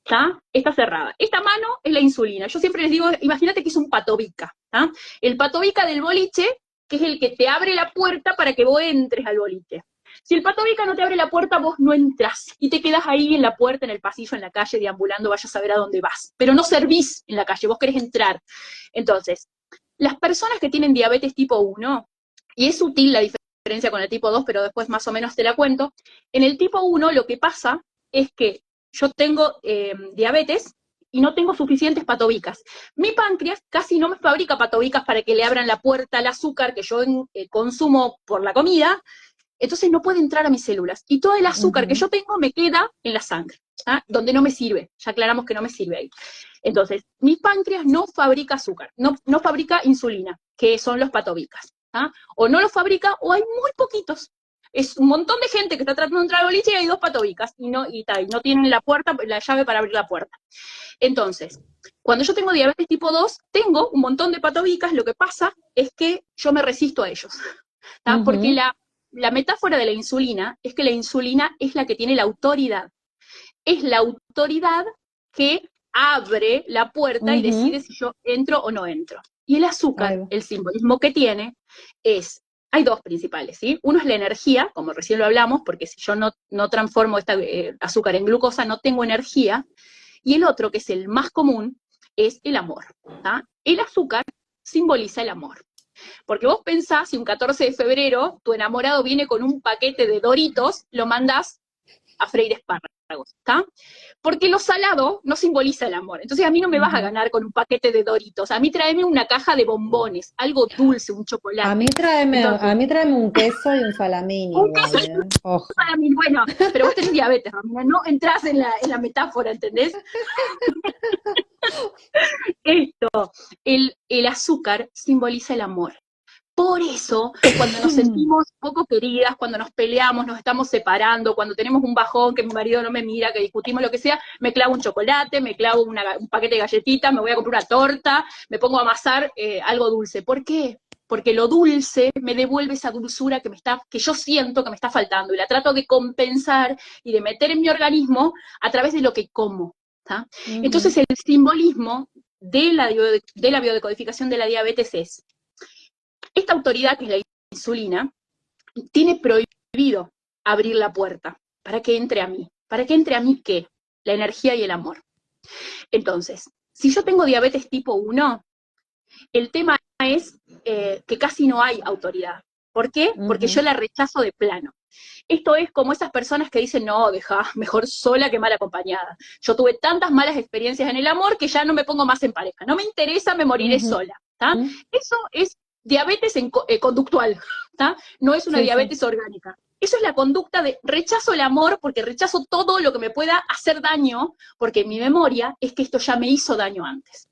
¿Está? Está cerrada. Esta mano es la insulina. Yo siempre les digo, imagínate que es un patobica. ¿Está? El patobica del boliche, que es el que te abre la puerta para que vos entres al boliche. Si el patobica no te abre la puerta, vos no entras y te quedas ahí en la puerta, en el pasillo, en la calle, deambulando, vayas a saber a dónde vas. Pero no servís en la calle, vos querés entrar. Entonces, las personas que tienen diabetes tipo 1, y es sutil la diferencia con el tipo 2, pero después más o menos te la cuento, en el tipo 1 lo que pasa es que yo tengo diabetes y no tengo suficientes patobicas. Mi páncreas casi no me fabrica patobicas para que le abran la puerta al azúcar que yo consumo por la comida, entonces no puede entrar a mis células. Y todo el azúcar que yo tengo me queda en la sangre, ¿ah? Donde no me sirve. Ya aclaramos que no me sirve ahí. Entonces, mi páncreas no fabrica azúcar, no fabrica insulina, que son los patobicas. ¿Ah? O no los fabrica, o hay muy poquitos. Es un montón de gente que está tratando de entrar al boliche y hay 2 patobicas, y no tienen la llave para abrir la puerta. Entonces, cuando yo tengo diabetes tipo 2, tengo un montón de patobicas, lo que pasa es que yo me resisto a ellos. Porque la metáfora de la insulina es que la insulina es la que tiene la autoridad. Es la autoridad que abre la puerta y decide si yo entro o no entro. Y el azúcar, el simbolismo que tiene hay 2 principales, ¿sí? Uno es la energía, como recién lo hablamos, porque si yo no transformo esta azúcar en glucosa, no tengo energía. Y el otro, que es el más común, es el amor. ¿Tá? El azúcar simboliza el amor. Porque vos pensás, si un 14 de febrero tu enamorado viene con un paquete de Doritos, lo mandás a freír espárragos, ¿está? Porque lo salado no simboliza el amor. Entonces a mí no me vas a ganar con un paquete de Doritos. A mí tráeme una caja de bombones, algo dulce, un chocolate. A mí tráeme un queso y un salamín igual, Ojo. Un salamín, bueno, pero vos tenés diabetes, Romina, no entrás en la metáfora, ¿entendés? Esto, el azúcar simboliza el amor. Por eso, cuando nos sentimos poco queridas, cuando nos peleamos, nos estamos separando, cuando tenemos un bajón, que mi marido no me mira, que discutimos lo que sea, me clavo un chocolate, me clavo un paquete de galletitas, me voy a comprar una torta, me pongo a amasar algo dulce. ¿Por qué? Porque lo dulce me devuelve esa dulzura que yo siento que me está faltando, y la trato de compensar y de meter en mi organismo a través de lo que como. Entonces el simbolismo de la biodecodificación de la diabetes es: esta autoridad, que es la insulina, tiene prohibido abrir la puerta para que entre a mí. ¿Para que entre a mí qué? La energía y el amor. Entonces, si yo tengo diabetes tipo 1, el tema es que casi no hay autoridad. ¿Por qué? Porque yo la rechazo de plano. Esto es como esas personas que dicen, no, deja, mejor sola que mal acompañada. Yo tuve tantas malas experiencias en el amor que ya no me pongo más en pareja. No me interesa, me moriré sola. Eso es diabetes conductual, ¿tá? No es una diabetes orgánica. Eso es la conducta de rechazo el amor, porque rechazo todo lo que me pueda hacer daño, porque mi memoria es que esto ya me hizo daño antes.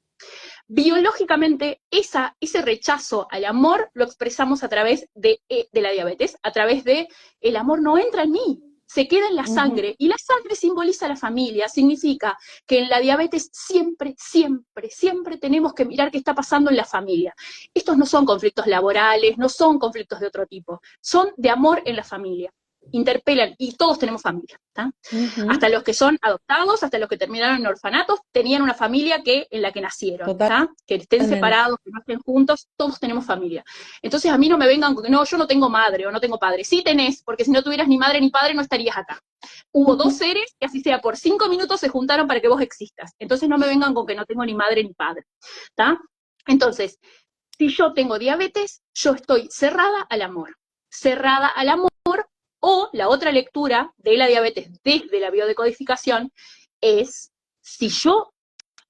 Biológicamente, ese rechazo al amor lo expresamos a través de la diabetes, a través de el amor no entra en mí, se queda en la sangre, y la sangre simboliza la familia, significa que en la diabetes siempre, siempre, siempre tenemos que mirar qué está pasando en la familia. Estos no son conflictos laborales, no son conflictos de otro tipo, son de amor en la familia. Interpelan, y todos tenemos familia, ¿tá? Hasta los que son adoptados, hasta los que terminaron en orfanatos, tenían una familia en la que nacieron, ¿tá? Que estén separados, que no estén juntos, todos tenemos familia. Entonces a mí no me vengan con que no, yo no tengo madre o no tengo padre. Sí tenés, porque si no tuvieras ni madre ni padre no estarías acá. Hubo 2 seres que así sea por 5 minutos se juntaron para que vos existas. Entonces no me vengan con que no tengo ni madre ni padre, ¿tá? Entonces, si yo tengo diabetes, yo estoy cerrada al amor. Cerrada al amor. O la otra lectura de la diabetes desde la biodecodificación es: si yo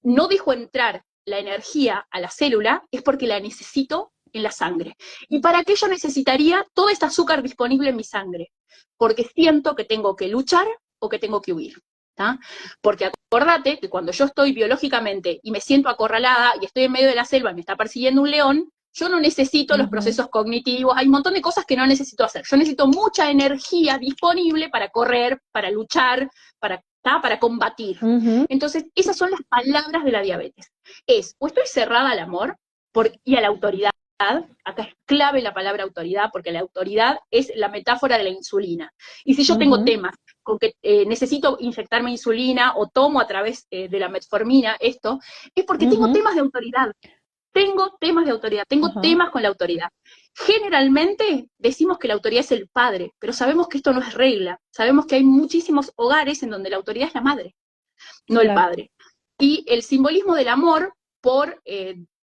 no dejo entrar la energía a la célula, es porque la necesito en la sangre. ¿Y para qué yo necesitaría todo este azúcar disponible en mi sangre? Porque siento que tengo que luchar o que tengo que huir. ¿tá? Porque acordate que cuando yo estoy biológicamente y me siento acorralada y estoy en medio de la selva y me está persiguiendo un león, yo no necesito los procesos cognitivos, hay un montón de cosas que no necesito hacer. Yo necesito mucha energía disponible para correr, para luchar, para combatir. Entonces, esas son las palabras de la diabetes. O estoy cerrada al amor y a la autoridad. Acá es clave la palabra autoridad, porque la autoridad es la metáfora de la insulina. Y si yo tengo temas con que necesito inyectarme insulina o tomo a través de la metformina esto, es porque tengo temas de autoridad. Tengo temas de autoridad, tengo temas con la autoridad. Generalmente decimos que la autoridad es el padre, pero sabemos que esto no es regla. Sabemos que hay muchísimos hogares en donde la autoridad es la madre, no el padre. Y el simbolismo del amor,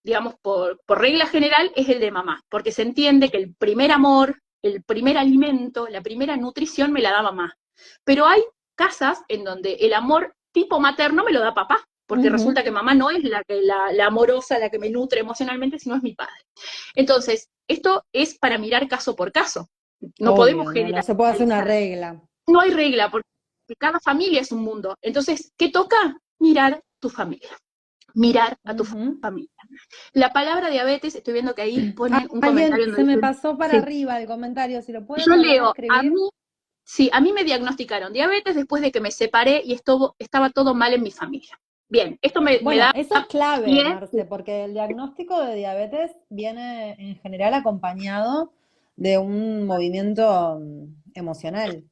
digamos, por regla general, es el de mamá, porque se entiende que el primer amor, el primer alimento, la primera nutrición me la da mamá. Pero hay casas en donde el amor tipo materno me lo da papá, porque resulta que mamá no es la amorosa, la que me nutre emocionalmente, sino es mi padre. Entonces, esto es para mirar caso por caso. No podemos generalizar. No se puede hacer una regla. No hay regla, porque cada familia es un mundo. Entonces, ¿qué toca? Mirar tu familia. Mirar a tu familia. La palabra diabetes, estoy viendo que ahí ponen un comentario. Se me pasó para arriba el comentario, si lo puedes Yo leo, a mí me diagnosticaron diabetes después de que me separé y estaba todo mal en mi familia. Bien, esto me da... Eso es clave, Marce, porque el diagnóstico de diabetes viene en general acompañado de un movimiento emocional.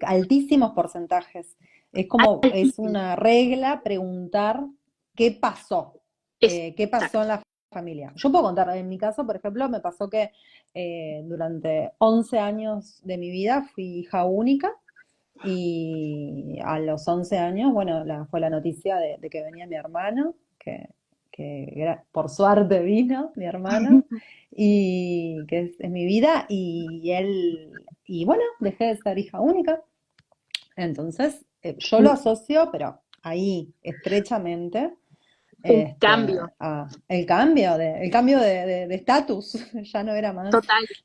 Altísimos porcentajes. Es una regla preguntar qué pasó. ¿Qué pasó en la familia? Yo puedo contar, en mi caso, por ejemplo, me pasó que durante 11 años de mi vida fui hija única. Y a los 11 años, bueno, fue la noticia de que venía mi hermano, que por suerte vino mi hermano, y que es mi vida, y bueno, dejé de ser hija única. Entonces, yo lo asocio, pero ahí, estrechamente, el cambio. El cambio de estatus, ya no era más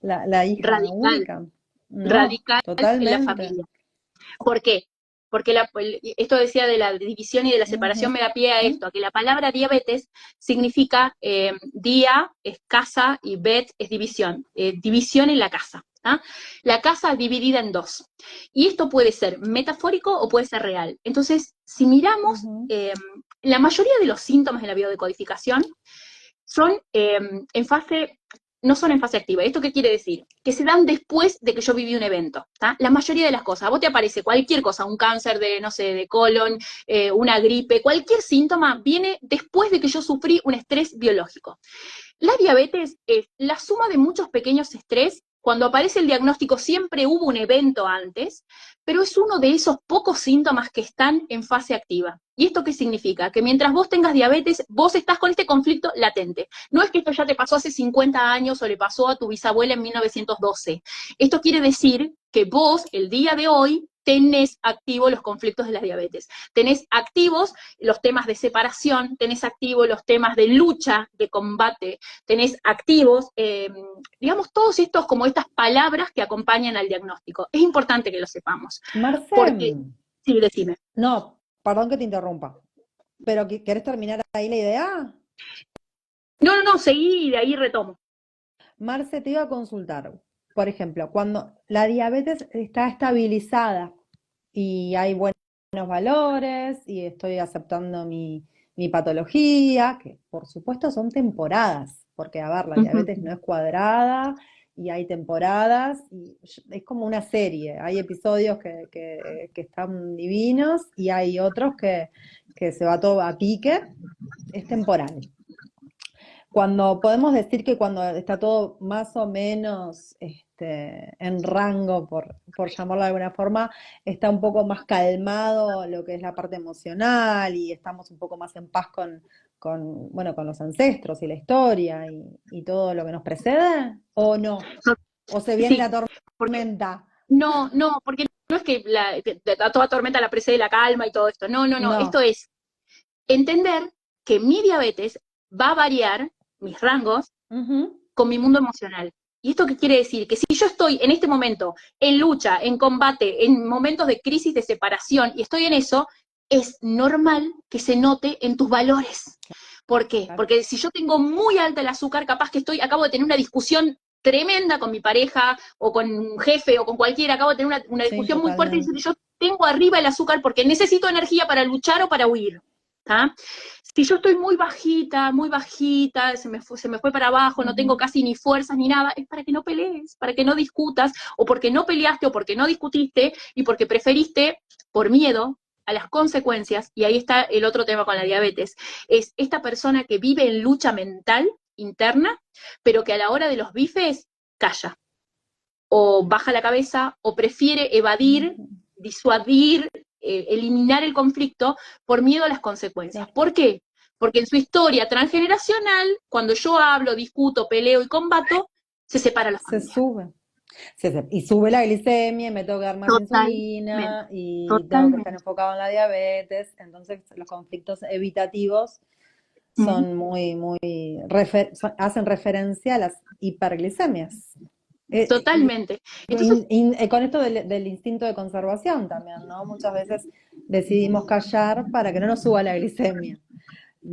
la hija única. No, radical totalmente. en la familia. ¿Por qué? Porque esto decía de la división y de la separación me da pie a esto, a que la palabra diabetes significa día es casa y bet es división, división en la casa. La casa dividida en dos. Y esto puede ser metafórico o puede ser real. Entonces, si miramos, la mayoría de los síntomas de la biodecodificación son no son en fase activa. ¿Esto qué quiere decir? Que se dan después de que yo viví un evento. La mayoría de las cosas. A vos te aparece cualquier cosa, un cáncer de colon, una gripe, cualquier síntoma viene después de que yo sufrí un estrés biológico. La diabetes es la suma de muchos pequeños estrés. Cuando aparece el diagnóstico siempre hubo un evento antes, pero es uno de esos pocos síntomas que están en fase activa. ¿Y esto qué significa? Que mientras vos tengas diabetes, vos estás con este conflicto latente. No es que esto ya te pasó hace 50 años o le pasó a tu bisabuela en 1912. Esto quiere decir que vos, el día de hoy, tenés activos los conflictos de la diabetes. Tenés activos los temas de separación, tenés activos los temas de lucha, de combate, tenés activos, digamos, todos estos, como estas palabras que acompañan al diagnóstico. Es importante que lo sepamos. Marce, sí, decime. No, perdón que te interrumpa, pero ¿querés terminar ahí la idea? No, seguí y de ahí retomo. Marce, te iba a consultar. Por ejemplo, cuando la diabetes está estabilizada y hay buenos valores y estoy aceptando mi patología, que por supuesto son temporadas, porque a ver, la diabetes no es cuadrada y hay temporadas, y es como una serie, hay episodios que están divinos y hay otros que se va todo a pique, es temporal. Cuando podemos decir que cuando está todo más o menos en rango, por llamarlo de alguna forma, está un poco más calmado lo que es la parte emocional y estamos un poco más en paz con los ancestros y la historia y todo lo que nos precede, ¿o no? ¿O se viene la tormenta? No, porque no es que a toda tormenta la precede la calma y todo esto. No. Esto es entender que mi diabetes va a variar mis rangos con mi mundo emocional. ¿Y esto qué quiere decir? Que si yo estoy en este momento en lucha, en combate, en momentos de crisis, de separación, y estoy en eso, es normal que se note en tus valores. ¿Por qué? Claro. Porque si yo tengo muy alta el azúcar, capaz que acabo de tener una discusión tremenda con mi pareja, o con un jefe, o con cualquiera, acabo de tener una Sí, discusión muy fuerte, y totalmente. yo tengo arriba el azúcar porque necesito energía para luchar o para huir. ¿Tá? Si yo estoy muy bajita, se me fue para abajo, no tengo Ujú. casi ni fuerzas ni nada, es para que no pelees, para que no discutas, o porque no peleaste, o porque no discutiste, y porque preferiste, por miedo a las consecuencias, y ahí está el otro tema con la diabetes, es esta persona que vive en lucha mental interna, pero que a la hora de los bifes calla, o baja la cabeza, o prefiere evadir, Ujú. disuadir, eliminar el conflicto por miedo a las consecuencias. Claro. ¿Por qué? Porque en su historia transgeneracional, cuando yo hablo, discuto, peleo y combato, se separa la Se familia. sube. Y sube la glicemia y me tengo que dar más Totalmente, insulina y tengo que estar totalmente. enfocado en la diabetes. Entonces los conflictos evitativos Mm, son hacen referencia a las hiperglicemias. totalmente. Entonces, Con esto del instinto de conservación también, ¿no? Muchas veces decidimos callar para que no nos suba la glicemia.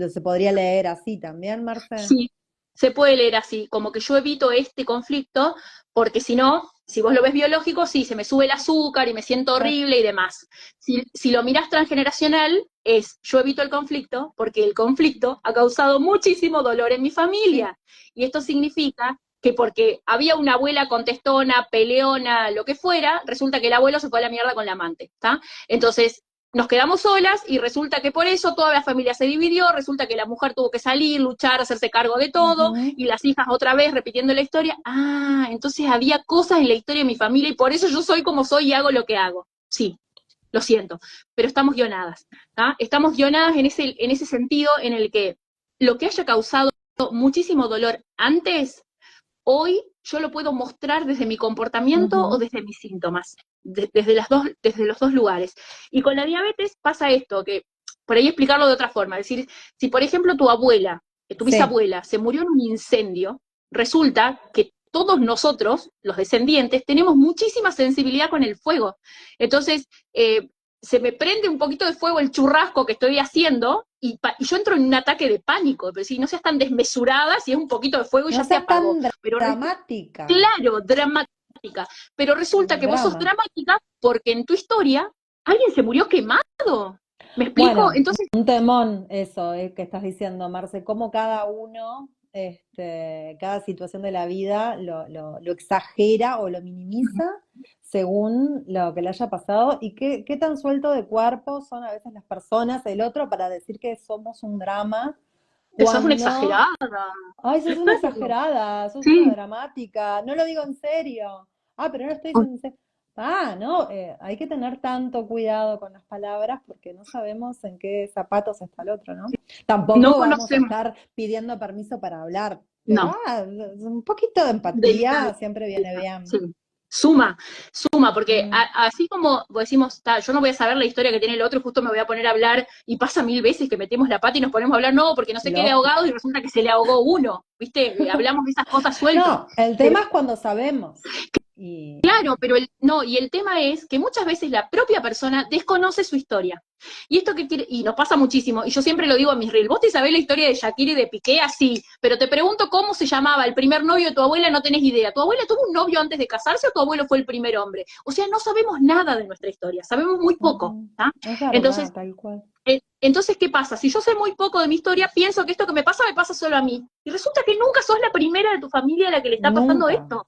Se podría leer así también, Marce. sí, se puede leer así, como que yo evito este conflicto, porque si no, si vos lo ves biológico, sí, se me sube el azúcar y me siento Claro. horrible y demás. Si lo mirás transgeneracional, es yo evito el conflicto, porque el conflicto ha causado muchísimo dolor en mi Sí. familia. Y esto significa que porque había una abuela contestona, peleona, lo que fuera, resulta que el abuelo se fue a la mierda con la amante, ¿está? Entonces, nos quedamos solas y resulta que por eso toda la familia se dividió, resulta que la mujer tuvo que salir, luchar, hacerse cargo de todo, Ujú. y las hijas otra vez repitiendo la historia. Ah, entonces había cosas en la historia de mi familia y por eso yo soy como soy y hago lo que hago. Sí, lo siento, pero estamos guionadas. ¿Tá? Estamos guionadas en ese sentido en el que lo que haya causado muchísimo dolor antes, hoy yo lo puedo mostrar desde mi comportamiento o Ujú. desde mis síntomas, desde los dos lugares. Y con la diabetes pasa esto, que por ahí explicarlo de otra forma, es decir, si por ejemplo tu abuela, tu Sí. bisabuela, se murió en un incendio, resulta que todos nosotros, los descendientes, tenemos muchísima sensibilidad con el fuego. Entonces, se me prende un poquito de fuego el churrasco que estoy haciendo y yo entro en un ataque de pánico, pero si no seas tan desmesurada, si es un poquito de fuego y No ya se seas apagó. tan Pero dramática. claro, dramática. Pero resulta Un que vos sos drama. dramática porque en tu historia alguien se murió quemado. ¿Me explico? Bueno, Entonces, un temón eso, que estás diciendo, Marce, cómo cada uno, cada situación de la vida lo exagera o lo minimiza según lo que le haya pasado y qué tan suelto de cuerpo son a veces las personas, el otro, para decir que somos un drama, sos una cuando, exagerada. ay, sos una Claro. exagerada, sos una Sí. dramática, no lo digo en serio. Ah, pero no lo estoy diciendo en serio. Ah, no, hay que tener tanto cuidado con las palabras porque no sabemos en qué zapatos está el otro, ¿no? No Tampoco vamos a conocemos. estar pidiendo permiso para hablar, pero No. un poquito de empatía Delicado. siempre viene bien. Sí. Suma, suma, porque Mm. así como decimos, yo no voy a saber la historia que tiene el otro y justo me voy a poner a hablar, y pasa mil veces que metemos la pata y nos ponemos a hablar, no, porque no sé qué de ahogados Lógico. y resulta que se le ahogó uno, ¿viste? Hablamos de esas cosas sueltos. No, el Pero tema es cuando sabemos. Y claro, pero no, y el tema es que muchas veces la propia persona desconoce su historia. Y esto que quiere, y nos pasa muchísimo, y yo siempre lo digo a mis reels, vos te sabés la historia de Shakira y de Piqué así, pero te pregunto cómo se llamaba el primer novio de tu abuela, no tenés idea. ¿Tu abuela tuvo un novio antes de casarse o tu abuelo fue el primer hombre? O sea, no sabemos nada de nuestra historia, sabemos muy poco. ujú, ¿Tá? es Entonces, verdad, tal cual. entonces, ¿qué pasa? Si yo sé muy poco de mi historia, pienso que esto que me pasa solo a mí. Y resulta que nunca sos la primera de tu familia a la que le está pasando Nunca. esto.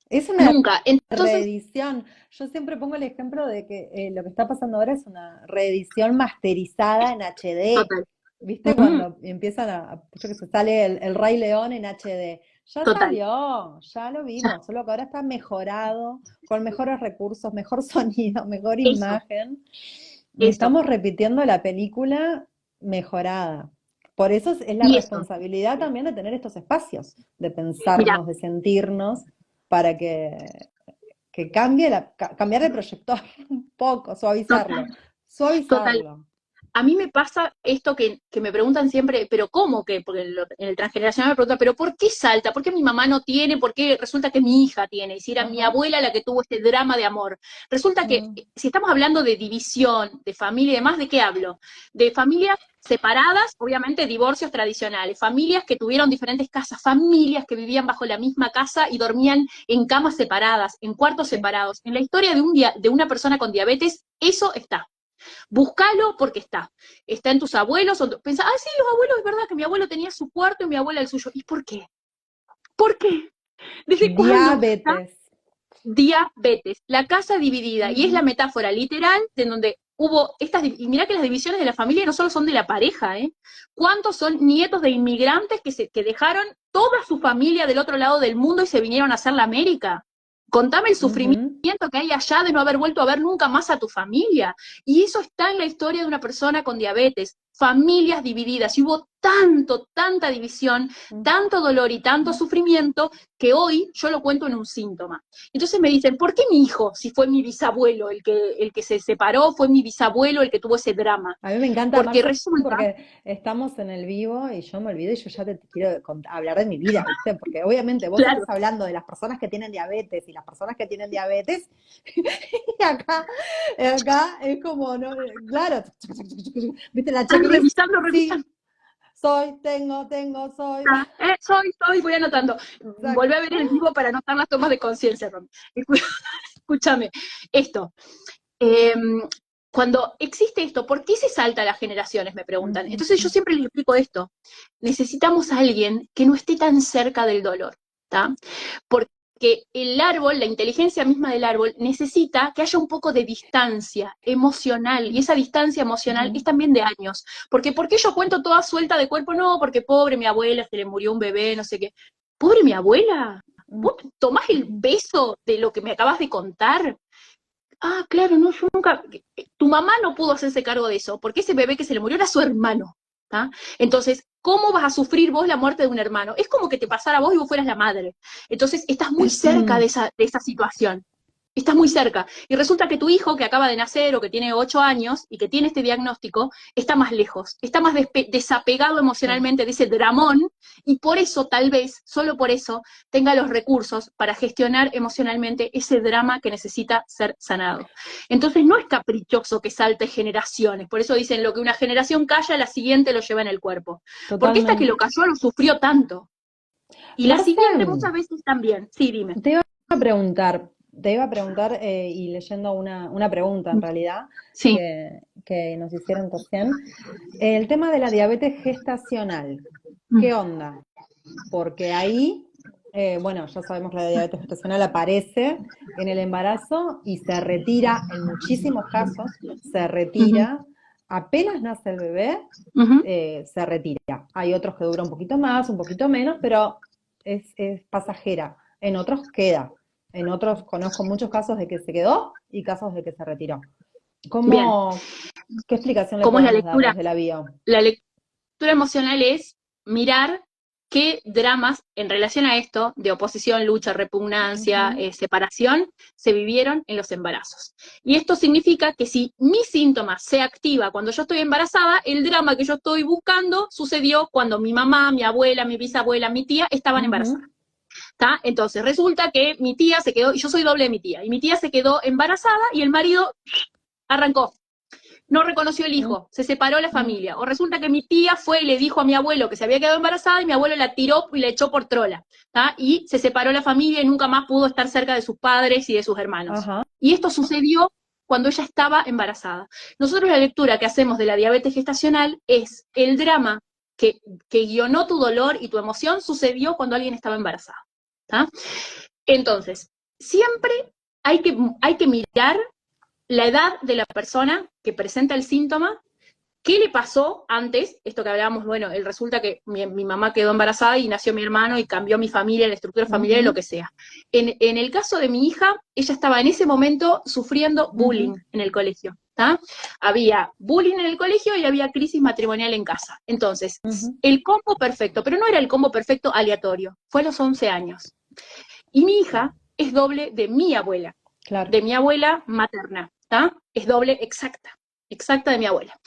Es una Nunca. Entonces, reedición. Yo siempre pongo el ejemplo de que lo que está pasando ahora es una reedición masterizada en HD. total. ¿Viste? Mm, Cuando empiezan yo que sé, sale el Rey León en HD. Ya total. salió, ya lo vimos, solo que ahora está mejorado, con mejores recursos, mejor sonido, mejor Eso, imagen. Y eso. estamos repitiendo la película mejorada. Por eso es la Y eso. responsabilidad también de tener estos espacios, de Mira, pensarnos, de sentirnos, para que cambie cambiar el proyector un poco, suavizarlo, total, suavizarlo. a mí me pasa esto que me preguntan siempre, pero ¿cómo que? Porque en el transgeneracional me preguntan, pero ¿por qué salta? ¿Por qué mi mamá no tiene? ¿Por qué resulta que mi hija tiene? Y si era mi Ajá. abuela la que tuvo este drama de amor. Resulta que Mm. si estamos hablando de división, de familia y demás, ¿de qué hablo? De familias separadas, obviamente divorcios tradicionales, familias que tuvieron diferentes casas, familias que vivían bajo la misma casa y dormían en camas separadas, en cuartos Sí. separados. En la historia de una persona con diabetes, eso está. Búscalo porque está. Está en tus abuelos. Pensá, sí, los abuelos, es verdad que mi abuelo tenía su cuarto y mi abuela el suyo. ¿Y por qué? ¿Por qué? ¿Desde cuándo? ¿Está? Diabetes. Diabetes, la casa dividida. Y es la Ujú. metáfora literal de donde hubo estas. Y mirá que las divisiones de la familia no solo son de la pareja, ¿eh? ¿Cuántos son nietos de inmigrantes que dejaron toda su familia del otro lado del mundo y se vinieron a hacer la América? Contame el sufrimiento Ujú. que hay allá de no haber vuelto a ver nunca más a tu familia. Y eso está en la historia de una persona con diabetes. Familias divididas. Y hubo tanta división, tanto dolor y tanto sufrimiento que hoy yo lo cuento en un síntoma. Entonces me dicen, ¿por qué mi hijo, si fue mi bisabuelo el que se separó, fue mi bisabuelo el que tuvo ese drama? A mí me encanta, Porque Marce, resulta, porque estamos en el vivo y yo me olvido y yo ya te quiero hablar de mi vida, ¿viste? Porque obviamente vos claro, estás hablando de las personas que tienen diabetes y las personas que tienen diabetes, y acá es como, no, claro, ¿viste la están checklist? revisando, Sí, soy, soy. soy, voy anotando. Volví Exacto. a ver el vivo para anotar las tomas de conciencia, Romy. Escúchame, esto. Eh, cuando existe esto, ¿por qué se salta las generaciones? Me preguntan. Ujú. Entonces yo siempre les explico esto. Necesitamos a alguien que no esté tan cerca del dolor, ¿tá? Porque el árbol, la inteligencia misma del árbol, necesita que haya un poco de distancia emocional, y esa distancia emocional es Ujú. también de años. Porque ¿por qué yo cuento toda suelta de cuerpo? No, porque pobre mi abuela, se le murió un bebé, no sé qué. Pobre mi abuela, Ujú. ¿vos tomás el peso de lo que me acabas de contar? Ah, claro, no, yo nunca. Tu mamá no pudo hacerse cargo de eso, porque ese bebé que se le murió era su hermano. ¿Tá? Entonces, ¿cómo vas a sufrir vos la muerte de un hermano? Es como que te pasara a vos y vos fueras la madre. Entonces, estás muy cerca de esa situación. Estás muy cerca. Y resulta que tu hijo, que acaba de nacer o que tiene 8 años y que tiene este diagnóstico, está más lejos, está más desapegado Sí. emocionalmente de ese dramón, y por eso, tal vez, solo por eso, tenga los recursos para gestionar emocionalmente ese drama que necesita ser sanado. Entonces no es caprichoso que salte generaciones, por eso dicen lo que una generación calla, la siguiente lo lleva en el cuerpo, porque esta que Totalmente. lo cayó lo sufrió tanto, y la Marce, siguiente muchas veces también. Sí, dime. te iba a preguntar y leyendo una pregunta en realidad Sí. que nos hicieron recién, el tema de la diabetes gestacional, ¿qué onda? Porque ahí, bueno, ya sabemos que la diabetes gestacional aparece en el embarazo y se retira, en muchísimos casos, se Uh-huh. retira, apenas nace el bebé, Uh-huh. se retira. Hay otros que dura un poquito más, un poquito menos, pero es pasajera. En otros queda. En otros conozco muchos casos de que se quedó y casos de que se retiró. Bien, ¿Cómo, qué explicación le ¿cómo es la podemos dar lectura? desde la bio? La lectura emocional es mirar qué dramas en relación a esto de oposición, lucha, repugnancia, Ujú. separación, se vivieron en los embarazos. Y esto significa que si mi síntoma se activa cuando yo estoy embarazada, el drama que yo estoy buscando sucedió cuando mi mamá, mi abuela, mi bisabuela, mi tía estaban embarazadas. Ujú. ¿Tá? Entonces resulta que mi tía se quedó, y yo soy doble de mi tía, y mi tía se quedó embarazada y el marido arrancó, no reconoció el hijo, se separó la Ujú. familia. O resulta que mi tía fue y le dijo a mi abuelo que se había quedado embarazada y mi abuelo la tiró y la echó por trola. ¿Tá? Y se separó la familia y nunca más pudo estar cerca de sus padres y de sus hermanos. Ajá. Y esto sucedió cuando ella estaba embarazada. Nosotros la lectura que hacemos de la diabetes gestacional es el drama que guionó tu dolor y tu emoción sucedió cuando alguien estaba embarazada. ¿Tá? Entonces, siempre hay que mirar la edad de la persona que presenta el síntoma, qué le pasó antes, esto que hablábamos, bueno, resulta que mi mamá quedó embarazada y nació mi hermano y cambió mi familia, la estructura familiar, lo Ujú. que sea. En el caso de mi hija, ella estaba en ese momento sufriendo bullying Ujú. en el colegio. ¿Tá? Había bullying en el colegio y había crisis matrimonial en casa. Entonces, Ujú. el combo perfecto, pero no era el combo perfecto aleatorio, fue a los 11 años. Y mi hija es doble Claro. de mi abuela materna, ¿tá? Es doble exacta. exacta de mi abuela.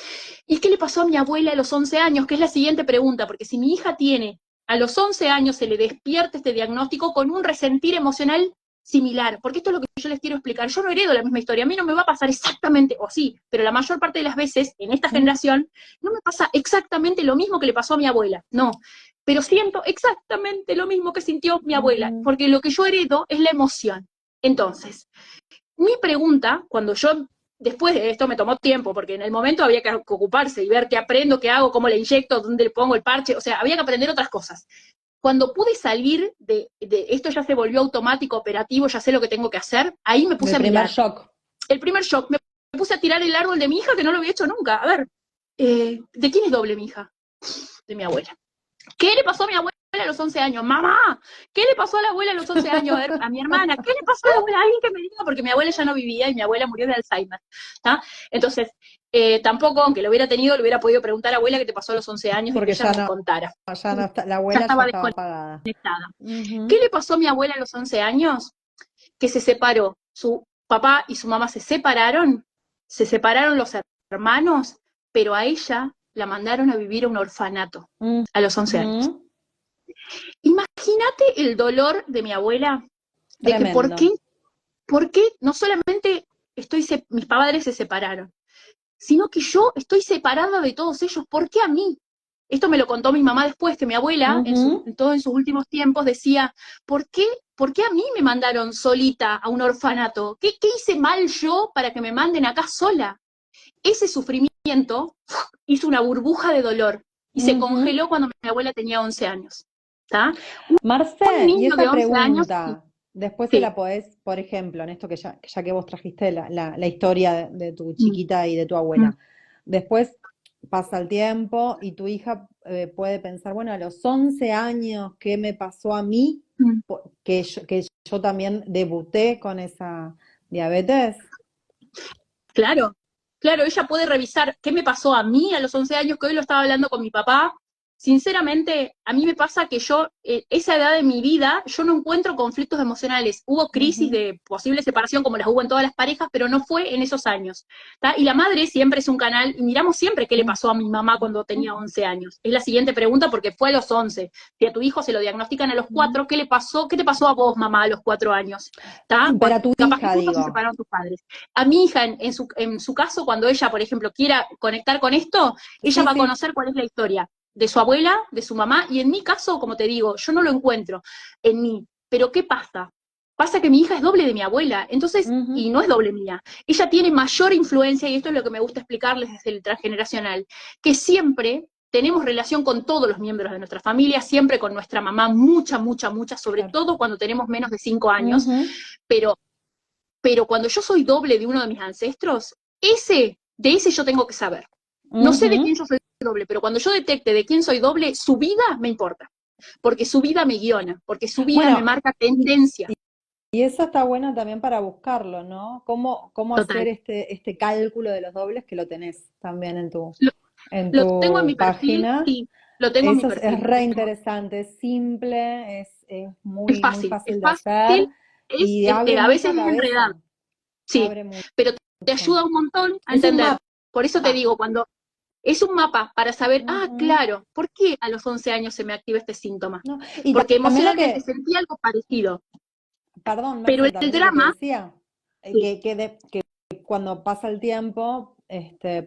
¿Y qué le pasó a mi abuela a los 11 años? Que es la siguiente pregunta, porque si mi hija tiene, a los 11 años se le despierta este diagnóstico con un resentir emocional similar, porque esto es lo que yo les quiero explicar. Yo no heredo la misma historia, a mí no me va a pasar exactamente, o sí, pero la mayor parte de las veces, en esta generación, no me pasa exactamente lo mismo que le pasó a mi abuela, no, pero siento exactamente lo mismo que sintió mi abuela, porque lo que yo heredo es la emoción. Entonces, mi pregunta, cuando yo, después de esto me tomó tiempo, porque en el momento había que ocuparse y ver qué aprendo, qué hago, cómo le inyecto, dónde le pongo el parche, o sea, había que aprender otras cosas. Cuando pude salir de esto ya se volvió automático, operativo, ya sé lo que tengo que hacer, ahí me puse a mirar. Shock. El primer shock, me puse a tirar el árbol de mi hija, que no lo había hecho nunca. A ver, ¿de quién es doble mi hija? De mi abuela. ¿Qué le pasó a mi abuela a los 11 años? Mamá, ¿qué le pasó a la abuela a los 11 años? A ver, a mi hermana, ¿qué le pasó a la abuela? Alguien que me diga, porque mi abuela ya no vivía y mi abuela murió de Alzheimer. ¿Tá? Entonces, tampoco, aunque lo hubiera tenido, le hubiera podido preguntar a abuela qué te pasó a los 11 años porque y que ella me contara. Ya no está, la abuela ya estaba apagada. ¿Qué le pasó a mi abuela a los 11 años? Que se separó. Su papá y su mamá se separaron los hermanos, pero a ella la mandaron a vivir a un orfanato a los 11 años. Imagínate el dolor de mi abuela, de Tremendo. que por qué no solamente mis padres se separaron, sino que yo estoy separada de todos ellos. ¿Por qué a mí? Esto me lo contó mi mamá después, que mi abuela, en sus últimos tiempos, decía, ¿por qué a mí me mandaron solita a un orfanato? ¿Qué hice mal yo para que me manden acá sola? Ese sufrimiento hizo una burbuja de dolor y se congeló cuando mi abuela tenía 11 años. ¿Tá? Marce, y esa pregunta, años, después se la podés, por ejemplo, en esto que ya que vos trajiste la historia de tu chiquita y de tu abuela, después pasa el tiempo y tu hija puede pensar, bueno, a los 11 años, ¿qué me pasó a mí? Que yo también debuté con esa diabetes. Claro, ella puede revisar qué me pasó a mí a los 11 años, que hoy lo estaba hablando con mi papá. Sinceramente, a mí me pasa que yo, esa edad de mi vida, yo no encuentro conflictos emocionales. Hubo crisis de posible separación, como las hubo en todas las parejas, pero no fue en esos años. ¿Tá? Y la madre siempre es un canal, y miramos siempre qué le pasó a mi mamá cuando tenía 11 años. Es la siguiente pregunta porque fue a los 11. Si a tu hijo se lo diagnostican a los 4, ¿qué le pasó? ¿Qué te pasó a vos, mamá, a los 4 años? ¿Tá? Pero a tu capaz hija, que digo. se separaron tus padres. A mi hija, en su caso, cuando ella, por ejemplo, quiera conectar con esto, ella va a conocer cuál es la historia de su abuela, de su mamá, y en mi caso, como te digo, yo no lo encuentro en mí. Pero ¿qué pasa? Pasa que mi hija es doble de mi abuela, entonces, y no es doble mía. Ella tiene mayor influencia, y esto es lo que me gusta explicarles desde el transgeneracional, que siempre tenemos relación con todos los miembros de nuestra familia, siempre con nuestra mamá, mucha, sobre todo cuando tenemos menos de 5 años, pero cuando yo soy doble de uno de mis ancestros, de ese yo tengo que saber. No sé de quién yo soy doble, pero cuando yo detecte de quién soy doble, su vida me importa, porque su vida me guiona, porque su vida me marca tendencia. Y eso está bueno también para buscarlo, ¿no? ¿Cómo hacer este cálculo de los dobles que lo tenés también en tu tengo en mi página? Perfil, sí, lo tengo en mi perfil. Es re interesante, es simple, es muy fácil, de hacer y abre a veces mucha es enredado. cabeza. Sí, pero te ayuda un montón a entender. Por eso te digo, cuando es un mapa para saber, claro, ¿por qué a los 11 años se me activa este síntoma? Porque emocionalmente sentí algo parecido. Perdón, pero Marcela, el drama, que decía, que cuando pasa el tiempo,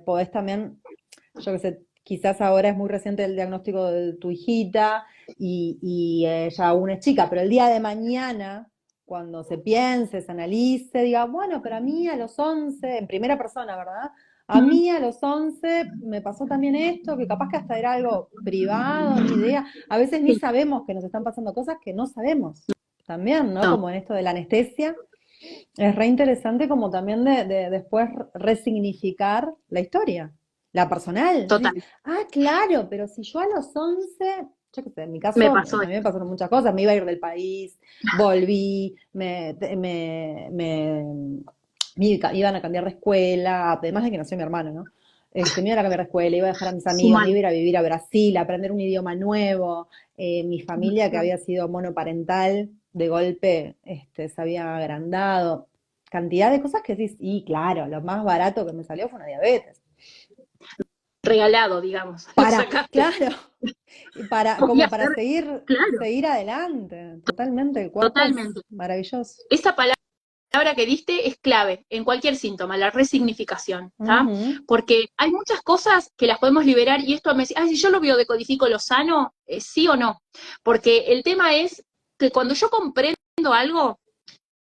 podés también, yo qué sé, quizás ahora es muy reciente el diagnóstico de tu hijita y ella aún es chica, pero el día de mañana, cuando se piense, se analice, diga, bueno, pero a mí a los 11, en primera persona, ¿verdad? A mí a los 11 me pasó también esto, que capaz que hasta era algo privado, ni idea. A veces ni sabemos que nos están pasando cosas que no sabemos también, ¿no? Como en esto de la anestesia. Es re interesante como también de después resignificar la historia, la personal. Total. Decís, claro, pero si yo a los 11, yo qué sé, en mi caso, me pasó a mí me pasaron muchas cosas, me iba a ir del país, volví, iban a cambiar de escuela, además de que nació mi hermano, ¿no? Me iban a cambiar de escuela, iba a dejar a mis amigos, me iba a ir a vivir a Brasil, a aprender un idioma nuevo, mi familia que había sido monoparental, de golpe se había agrandado, cantidad de cosas que decís, y claro, lo más barato que me salió fue una diabetes. regalado, digamos. Lo sacaste. Claro, y como Podía para ser, claro, seguir adelante. Totalmente, el cuerpo es totalmente. maravilloso. Esa palabra que diste es clave en cualquier síntoma, la resignificación, ¿está? Ujú, Porque hay muchas cosas que las podemos liberar y esto me dice, si yo lo biodecodifico, ¿lo sano? Sí o no. Porque el tema es que cuando yo comprendo algo,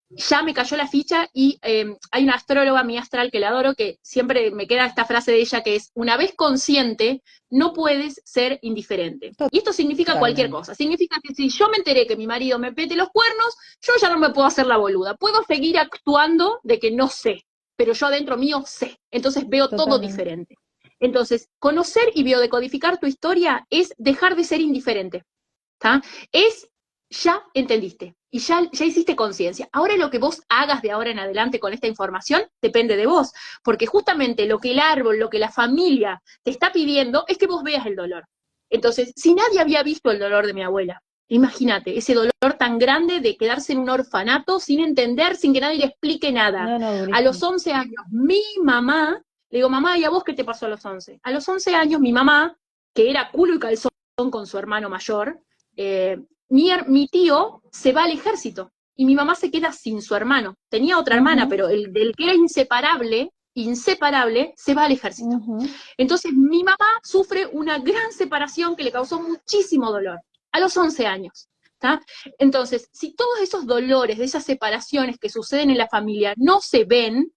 ya me cayó la ficha y hay una astróloga, mi astral, que la adoro, que siempre me queda esta frase de ella que es, una vez consciente, no puedes ser indiferente. Y esto significa cualquier totalmente. cosa. Significa que si yo me enteré que mi marido me pete los cuernos, yo ya no me puedo hacer la boluda. Puedo seguir actuando de que no sé, pero yo adentro mío sé. Entonces veo todo Totalmente. diferente. Entonces, conocer y biodecodificar tu historia es dejar de ser indiferente. ¿Tá? Es, ya entendiste y ya hiciste conciencia. Ahora lo que vos hagas de ahora en adelante con esta información depende de vos, porque justamente lo que el árbol, lo que la familia te está pidiendo es que vos veas el dolor. Entonces, si nadie había visto el dolor de mi abuela, imagínate, ese dolor tan grande de quedarse en un orfanato sin entender, sin que nadie le explique nada. No, no, A los durísimo. 11 años, mi mamá, le digo, mamá, ¿y a vos qué te pasó a los 11? A los 11 años, mi mamá, que era culo y calzón con su hermano mayor, mi tío se va al ejército y mi mamá se queda sin su hermano. Tenía otra hermana, Ujú, pero el del que era inseparable, se va al ejército. ujú. Entonces mi mamá sufre una gran separación que le causó muchísimo dolor a los 11 años. ¿Tá? Entonces, si todos esos dolores de esas separaciones que suceden en la familia no se ven,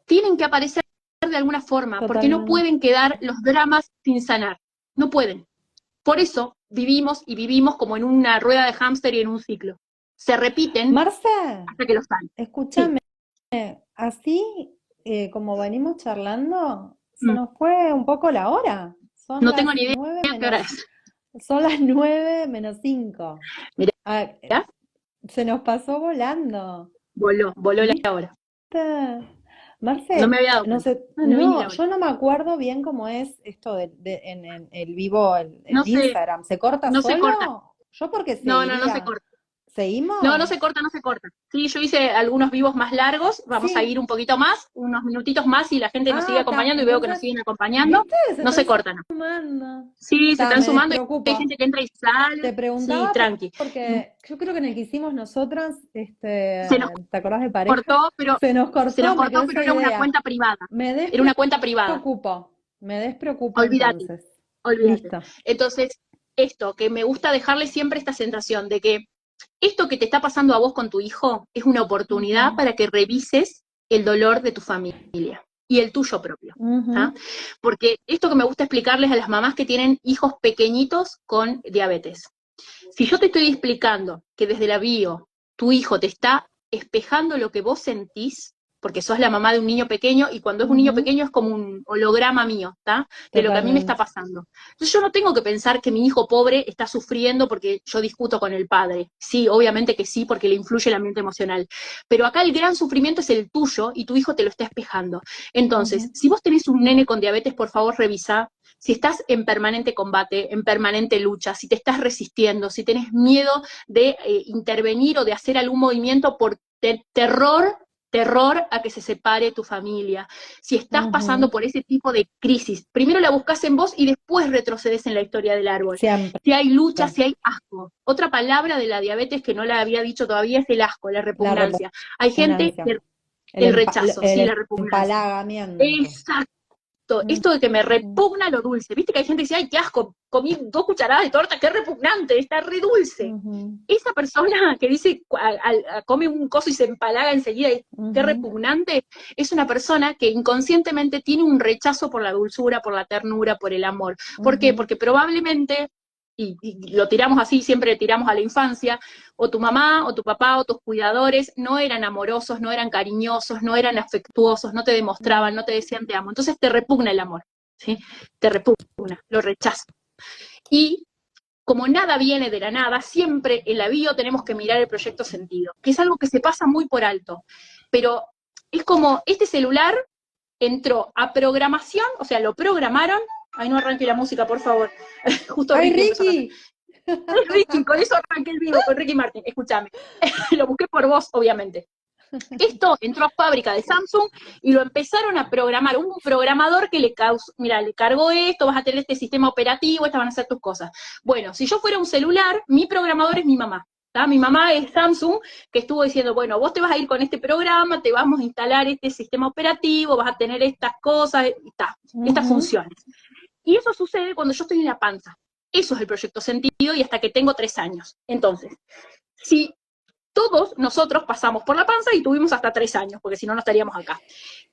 tienen que aparecer de alguna forma, porque no Totalmente. pueden quedar los dramas sin sanar. No pueden. Por eso vivimos y vivimos como en una rueda de hámster y en un ciclo. Se repiten Marce, hasta que los sanen. Sí. escúchame, así como venimos charlando, se Mm. nos fue un poco la hora. Son No tengo las ni idea 9 qué hora menos, es. son las 9 menos 5. Mirá, Ah, se nos pasó volando. voló la ¿Viste? hora. No me Marce, había dado no cuenta. sé, No vi ni no, la hora. yo no me acuerdo bien cómo es esto en el vivo, No el se, Instagram. ¿Se corta no se corta. solo? Yo porque No se seguiría. corta. No ¿Seguimos? se corta, no se corta. Sí, yo hice algunos vivos más largos, vamos a Sí. ir un poquito más, unos minutitos más y la gente nos sigue Ah, está. acompañando y veo que nos Entonces, siguen acompañando. ¿viste? Se No se están corta, no. sumando. Sí, se Está, están me sumando y hay despreocupa. gente que entra y Te sale. Sí, preguntaba tranqui. porque yo creo que en el que hicimos nosotras, Se nos ¿te acordás de pareja? cortó, pero Se nos cortó pero esa era una idea. cuenta privada. Me Era una cuenta privada. despreocupo. Me despreocupo Olvídate, entonces. olvídate. Listo. Entonces, esto, que me gusta dejarle siempre esta sensación de que esto que te está pasando a vos con tu hijo es una oportunidad Ujú, para que revises el dolor de tu familia y el tuyo propio. ¿Tá? ujú, Porque esto que me gusta explicarles a las mamás que tienen hijos pequeñitos con diabetes. Si yo te estoy explicando que desde la bio tu hijo te está espejando lo que vos sentís, porque sos la mamá de un niño pequeño y cuando es un niño ujú. pequeño es como un holograma mío, ¿tá? De lo que a mí me está Totalmente. pasando. Entonces yo no tengo que pensar que mi hijo pobre está sufriendo porque yo discuto con el padre. Sí, obviamente que sí, porque le influye el ambiente emocional. Pero acá el gran sufrimiento es el tuyo y tu hijo te lo está espejando. Entonces, Ujú, si vos tenés un nene con diabetes, por favor revisa si estás en permanente combate, en permanente lucha, si te estás resistiendo, si tenés miedo de intervenir o de hacer algún movimiento por terror a que se separe tu familia. Si estás pasando ujú. por ese tipo de crisis, primero la buscas en vos y después retrocedes en la historia del árbol. Siempre. Si hay lucha, si hay asco. Otra palabra de la diabetes que no la había dicho todavía es el asco, la La repugnancia. Hay gente repugnancia. que el rechazo, sí, El la repugnancia. empalagamiento. Exacto, esto de que me Ujú, repugna lo dulce. Viste que hay gente que dice, ay, qué asco, comí 2 cucharadas de torta, qué repugnante, está re dulce. ujú, Esa persona que dice, come un coso y se empalaga enseguida, y qué ujú, repugnante, es una persona que inconscientemente tiene un rechazo por la dulzura, por la ternura, por el amor. ¿Por qué? ujú, Porque probablemente, y lo tiramos así, siempre tiramos a la infancia, o tu mamá, o tu papá, o tus cuidadores no eran amorosos, no eran cariñosos, no eran afectuosos, no te demostraban, no te decían te amo. Entonces te repugna el amor, ¿sí? Te repugna, lo rechazas. Y como nada viene de la nada, siempre en la bio tenemos que mirar el proyecto sentido, que es algo que se pasa muy por alto. Pero es como este celular entró a programación, o sea, lo programaron. Ay, no arranque la música, por favor. Justo ¡Ay, Ricky empezó a cantar. Ricky! Ricky, con eso arranqué el vivo, con Ricky Martin, escúchame. Lo busqué por vos, obviamente. Esto entró a fábrica de Samsung y lo empezaron a programar. Un programador que le causó, mira, le cargó esto, vas a tener este sistema operativo, estas van a ser tus cosas. Bueno, si yo fuera un celular, mi programador es mi mamá. ¿Tá? Mi mamá es Samsung, que estuvo diciendo, bueno, vos te vas a ir con este programa, te vamos a instalar este sistema operativo, vas a tener estas cosas, estas funciones. Y eso sucede cuando yo estoy en la panza. Eso es el proyecto sentido y hasta que tengo 3 años. Entonces, si todos nosotros pasamos por la panza y tuvimos hasta 3 años, porque si no, no estaríamos acá.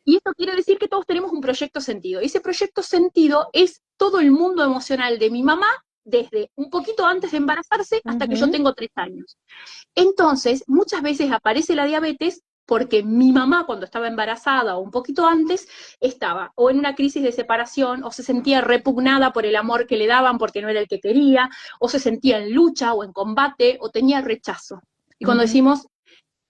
Y esto quiere decir que todos tenemos un proyecto sentido. Y ese proyecto sentido es todo el mundo emocional de mi mamá, desde un poquito antes de embarazarse hasta que yo tengo 3 años. Entonces, muchas veces aparece la diabetes porque mi mamá, cuando estaba embarazada o un poquito antes, estaba o en una crisis de separación, o se sentía repugnada por el amor que le daban porque no era el que quería, o se sentía en lucha o en combate, o tenía rechazo. Y cuando decimos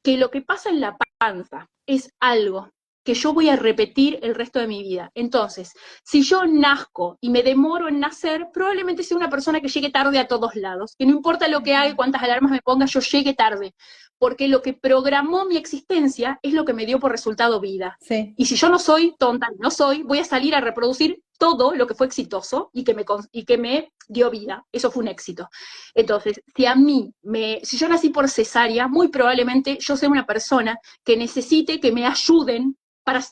que lo que pasa en la panza es algo que yo voy a repetir el resto de mi vida. Entonces, si yo nazco y me demoro en nacer, probablemente sea una persona que llegue tarde a todos lados, que no importa lo que haga y cuántas alarmas me ponga, yo llegue tarde, porque lo que programó mi existencia es lo que me dio por resultado vida. Sí. Y si yo no soy tonta, no soy, voy a salir a reproducir todo lo que fue exitoso y que me dio vida. Eso fue un éxito. Entonces, si yo nací por cesárea, muy probablemente yo sea una persona que necesite que me ayuden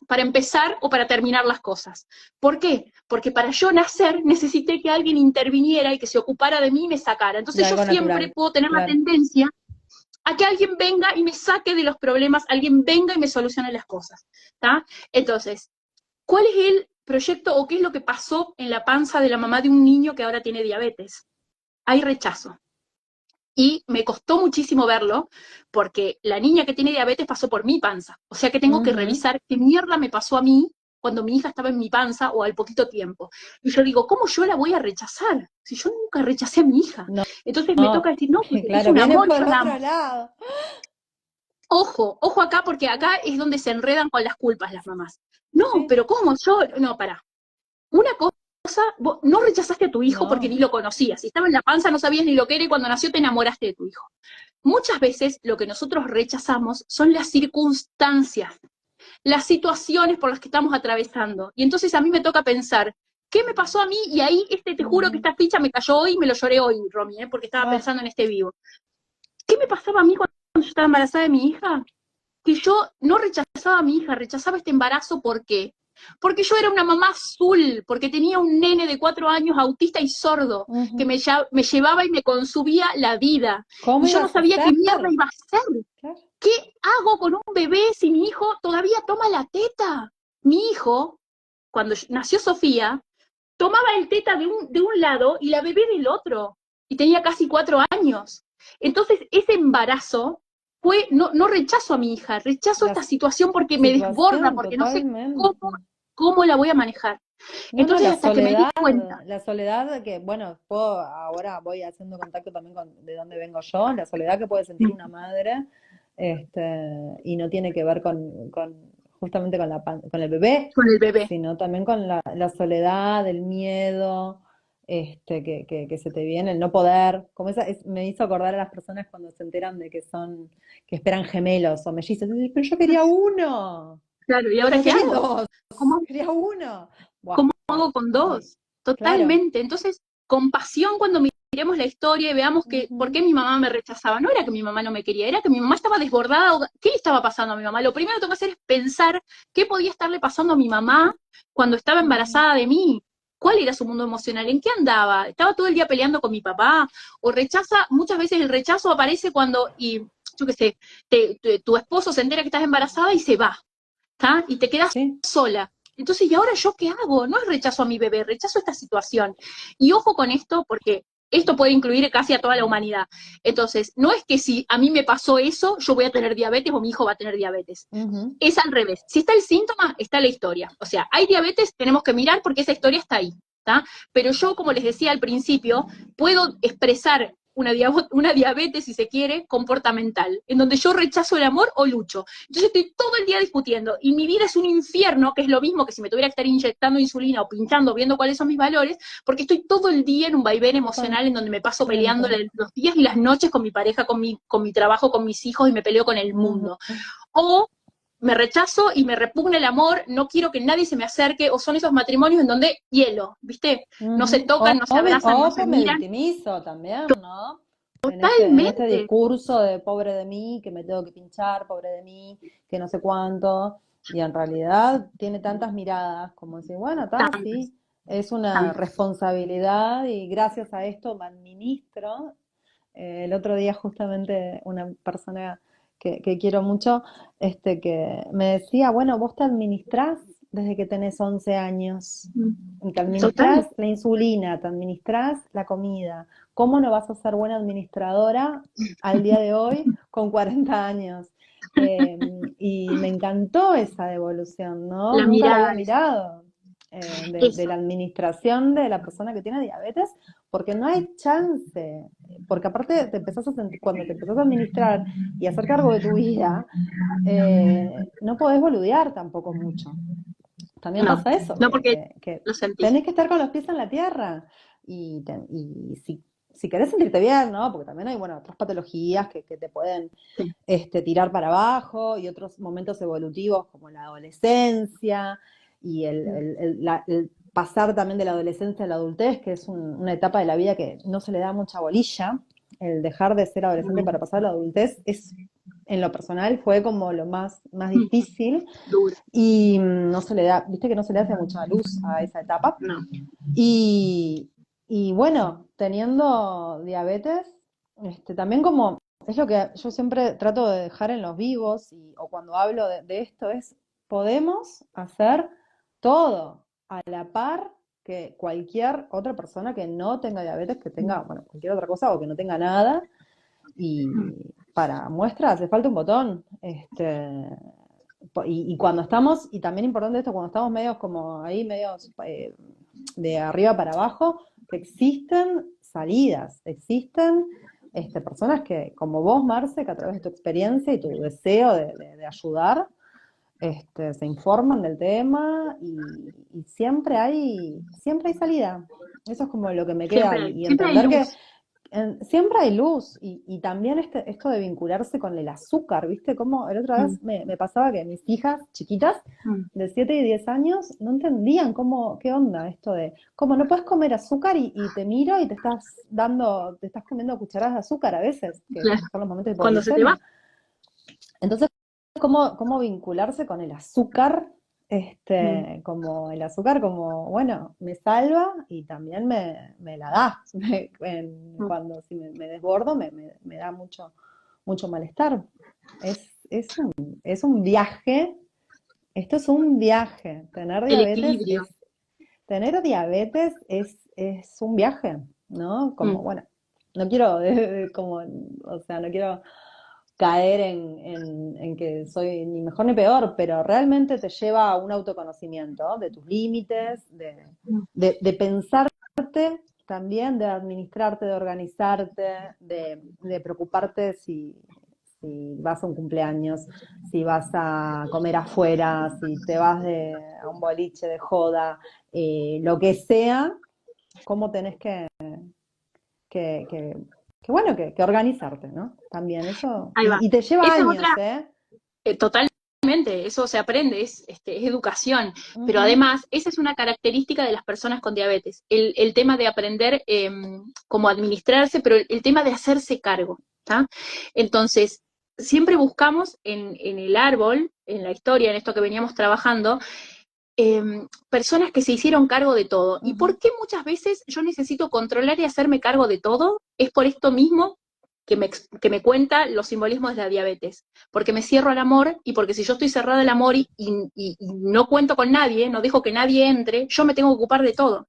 para empezar o para terminar las cosas. ¿Por qué? Porque para yo nacer necesité que alguien interviniera y que se ocupara de mí y me sacara. Entonces yo siempre natural. Puedo tener la tendencia a que alguien venga y me saque de los problemas, alguien venga y me solucione las cosas. ¿Tá? Entonces, ¿cuál es el proyecto o qué es lo que pasó en la panza de la mamá de un niño que ahora tiene diabetes? Hay rechazo. Y me costó muchísimo verlo, porque la niña que tiene diabetes pasó por mi panza. O sea que tengo que revisar qué mierda me pasó a mí cuando mi hija estaba en mi panza o al poquito tiempo. Y yo digo, ¿cómo yo la voy a rechazar? Si yo nunca rechacé a mi hija. No, entonces me toca decir, no, porque claro, es un amor, yo la amo. Lado. Ojo acá, porque acá es donde se enredan con las culpas las mamás. No, pero ¿cómo yo? No, pará. Una cosa, vos no rechazaste a tu hijo porque ni lo conocías. Si estaba en la panza no sabías ni lo que era y cuando nació te enamoraste de tu hijo. Muchas veces lo que nosotros rechazamos son las circunstancias, las situaciones por las que estamos atravesando. Y entonces a mí me toca pensar, ¿qué me pasó a mí? Y ahí te juro que esta ficha me cayó hoy y me lo lloré hoy, Romy, porque estaba pensando en este vivo. ¿Qué me pasaba a mí cuando yo estaba embarazada de mi hija? Que yo no rechazaba a mi hija, rechazaba este embarazo, ¿por qué? Porque yo era una mamá azul, porque tenía un nene de 4 años autista y sordo, que me llevaba y me consumía la vida. Y yo no sabía qué mierda iba a hacer. Claro. ¿Qué hago con un bebé si mi hijo todavía toma la teta? Mi hijo, cuando nació Sofía, tomaba el teta de un lado y la bebé del otro. Y tenía casi 4 años. Entonces, ese embarazo fue, no rechazo a mi hija, rechazo esta situación porque me desborda, porque totalmente. No sé cómo la voy a manejar. Entonces, hasta soledad, que me di cuenta. La soledad que, bueno, ahora voy haciendo contacto también de dónde vengo yo, la soledad que puede sentir una madre, y no tiene que ver justamente con el bebé. Con el bebé. Sino también con la soledad, el miedo, que se te viene, el no poder, como me hizo acordar a las personas cuando se enteran de que esperan gemelos o mellizos, pero yo quería uno. Claro, ¿y ahora qué hago? Dos. ¿Cómo? Quería uno. Wow. ¿Cómo hago con 2? Totalmente. Claro. Entonces, compasión cuando miremos la historia y veamos que, ¿por qué mi mamá me rechazaba? No era que mi mamá no me quería, era que mi mamá estaba desbordada. ¿Qué le estaba pasando a mi mamá? Lo primero que tengo que hacer es pensar qué podía estarle pasando a mi mamá cuando estaba embarazada de mí. ¿Cuál era su mundo emocional? ¿En qué andaba? ¿Estaba todo el día peleando con mi papá? ¿O rechaza? Muchas veces el rechazo aparece cuando, yo qué sé, tu esposo se entera que estás embarazada y se va, ¿tá? Y te quedas sola. Entonces, ¿y ahora yo qué hago? No es rechazo a mi bebé, rechazo esta situación. Y ojo con esto, porque esto puede incluir casi a toda la humanidad. Entonces, no es que si a mí me pasó eso, yo voy a tener diabetes o mi hijo va a tener diabetes. Es al revés. Si está el síntoma, está la historia. O sea, hay diabetes, tenemos que mirar porque esa historia está ahí, ¿tá? Pero yo, como les decía al principio, puedo expresar una diabetes, si se quiere, comportamental, en donde yo rechazo el amor o lucho. Entonces estoy todo el día discutiendo, y mi vida es un infierno, que es lo mismo que si me tuviera que estar inyectando insulina o pinchando, viendo cuáles son mis valores, porque estoy todo el día en un vaivén emocional en donde me paso peleando Consciente. los días y las noches con mi pareja, con mi trabajo, con mis hijos, y me peleo con el Ujú. mundo. O me rechazo y me repugna el amor, no quiero que nadie se me acerque, o son esos matrimonios en donde hielo, ¿viste? No se Ujú. tocan, no se abrazan, no O se que me miran. victimizo también, ¿no? En este Totalmente. discurso de pobre de mí, que me tengo que pinchar, pobre de mí, que no sé cuánto, y en realidad tiene tantas miradas como decir, bueno, está, Tantas, sí, es una tantas. responsabilidad y gracias a esto me administro. El otro día justamente una persona que quiero mucho, que me decía, bueno, vos te administrás desde que tenés 11 años, y te Total. administrás la insulina, te administrás la comida. ¿Cómo no vas a ser buena administradora al día de hoy con 40 años? Eh, y me encantó esa devolución, ¿no? La Nunca la había mirada, mirado, de eso. la administración de la persona que tiene diabetes, porque no hay chance, porque aparte te empezás a sentir, cuando te empezás a administrar y a hacer cargo de tu vida, no podés boludear tampoco mucho. También No, pasa eso, no porque que lo sentís. tenés que estar con los pies en la tierra. Y si querés sentirte bien, ¿no? Porque también hay, bueno, otras patologías que te pueden Sí. tirar para abajo y otros momentos evolutivos como la adolescencia y el pasar también de la adolescencia a la adultez, que es una etapa de la vida que no se le da mucha bolilla. El dejar de ser adolescente para pasar a la adultez en lo personal, fue como lo más difícil Duro. y no se le da, viste que no se le hace mucha luz a esa etapa. No. Y, y bueno, teniendo diabetes, también como es lo que yo siempre trato de dejar en los vivos o cuando hablo de esto es, podemos hacer todo a la par que cualquier otra persona que no tenga diabetes, que tenga, bueno, cualquier otra cosa o que no tenga nada. Y para muestra hace falta un botón. Y cuando estamos, y también importante esto, cuando estamos medios como ahí, medios de arriba para abajo, que existen salidas, existen personas que, como vos, Marce, que a través de tu experiencia y tu deseo de ayudar, se informan del tema y siempre hay salida. Eso es como lo que me queda y Siempre hay entender que luz. siempre hay luz y también esto de vincularse con el azúcar, ¿viste? Como el otra Mm, vez me pasaba que mis hijas chiquitas mm. de 7 y 10 años no entendían qué onda esto de, cómo no puedes comer azúcar y te miro y te estás comiendo cucharadas de azúcar a veces, que Claro. son los momentos de Cuando se te va. hipoglucemia. Entonces, ¿cómo vincularse con el azúcar? Mm, Como el azúcar, como, bueno, me salva y también me la da. mm. Cuando si me desbordo, me da mucho malestar. Es un viaje, esto es un viaje. El equilibrio. Tener diabetes es un viaje, ¿no? Como, Mm, bueno, no quiero, como, o sea, no quiero caer en que soy ni mejor ni peor, pero realmente te lleva a un autoconocimiento de tus límites, mm. de pensarte también, de administrarte, de organizarte, de preocuparte si vas a un cumpleaños, si vas a comer afuera, si te vas a un boliche de joda, lo que sea, cómo tenés que, que, bueno, que organizarte, ¿no? También eso, Ahí va. y te lleva Esa es años, otra, ¿eh? totalmente, eso se aprende, es educación, pero Ujú. además esa es una característica de las personas con diabetes, el tema de aprender cómo administrarse, pero el tema de hacerse cargo, ¿tá? Entonces, siempre buscamos en el árbol, en la historia, en esto que veníamos trabajando, personas que se hicieron cargo de todo. ¿Y Ujú. por qué muchas veces yo necesito controlar y hacerme cargo de todo? Es por esto mismo que me cuenta los simbolismos de la diabetes, porque me cierro al amor y porque si yo estoy cerrada al amor y no cuento con nadie, no dejo que nadie entre, yo me tengo que ocupar de todo.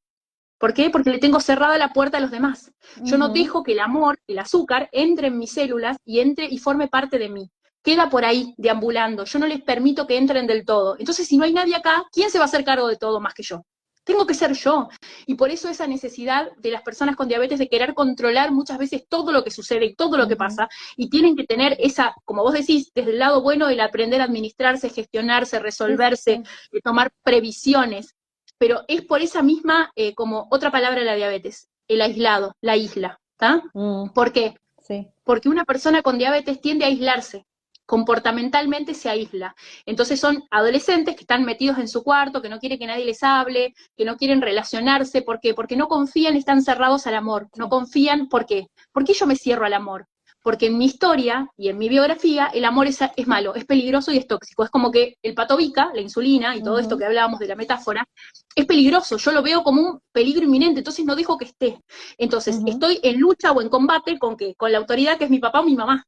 ¿Por qué? Porque le tengo cerrada la puerta a los demás. Yo no Ujú. dejo que el amor, el azúcar, entre en mis células y entre y forme parte de mí. Queda por ahí, deambulando. Yo no les permito que entren del todo. Entonces, si no hay nadie acá, ¿quién se va a hacer cargo de todo más que yo? tengo que ser yo. Y por eso esa necesidad de las personas con diabetes de querer controlar muchas veces todo lo que sucede y todo lo que pasa, y tienen que tener esa, como vos decís, desde el lado bueno, el aprender a administrarse, gestionarse, resolverse, tomar previsiones. Pero es por esa misma, como otra palabra de la diabetes, el aislado, la isla, ¿está? ¿Por qué? Sí. Porque una persona con diabetes tiende a aislarse, comportamentalmente se aísla. Entonces son adolescentes que están metidos en su cuarto, que no quieren que nadie les hable, que no quieren relacionarse. ¿Por qué? Porque no confían, están cerrados al amor. No confían, ¿por qué? ¿Por qué yo me cierro al amor? Porque en mi historia y en mi biografía el amor es malo, es peligroso y es tóxico. Es como que el patobica, la insulina y todo esto que hablábamos de la metáfora, es peligroso. Yo lo veo como un peligro inminente, entonces no dejo que esté. Entonces estoy en lucha o en combate ¿con qué? Con la autoridad que es mi papá o mi mamá.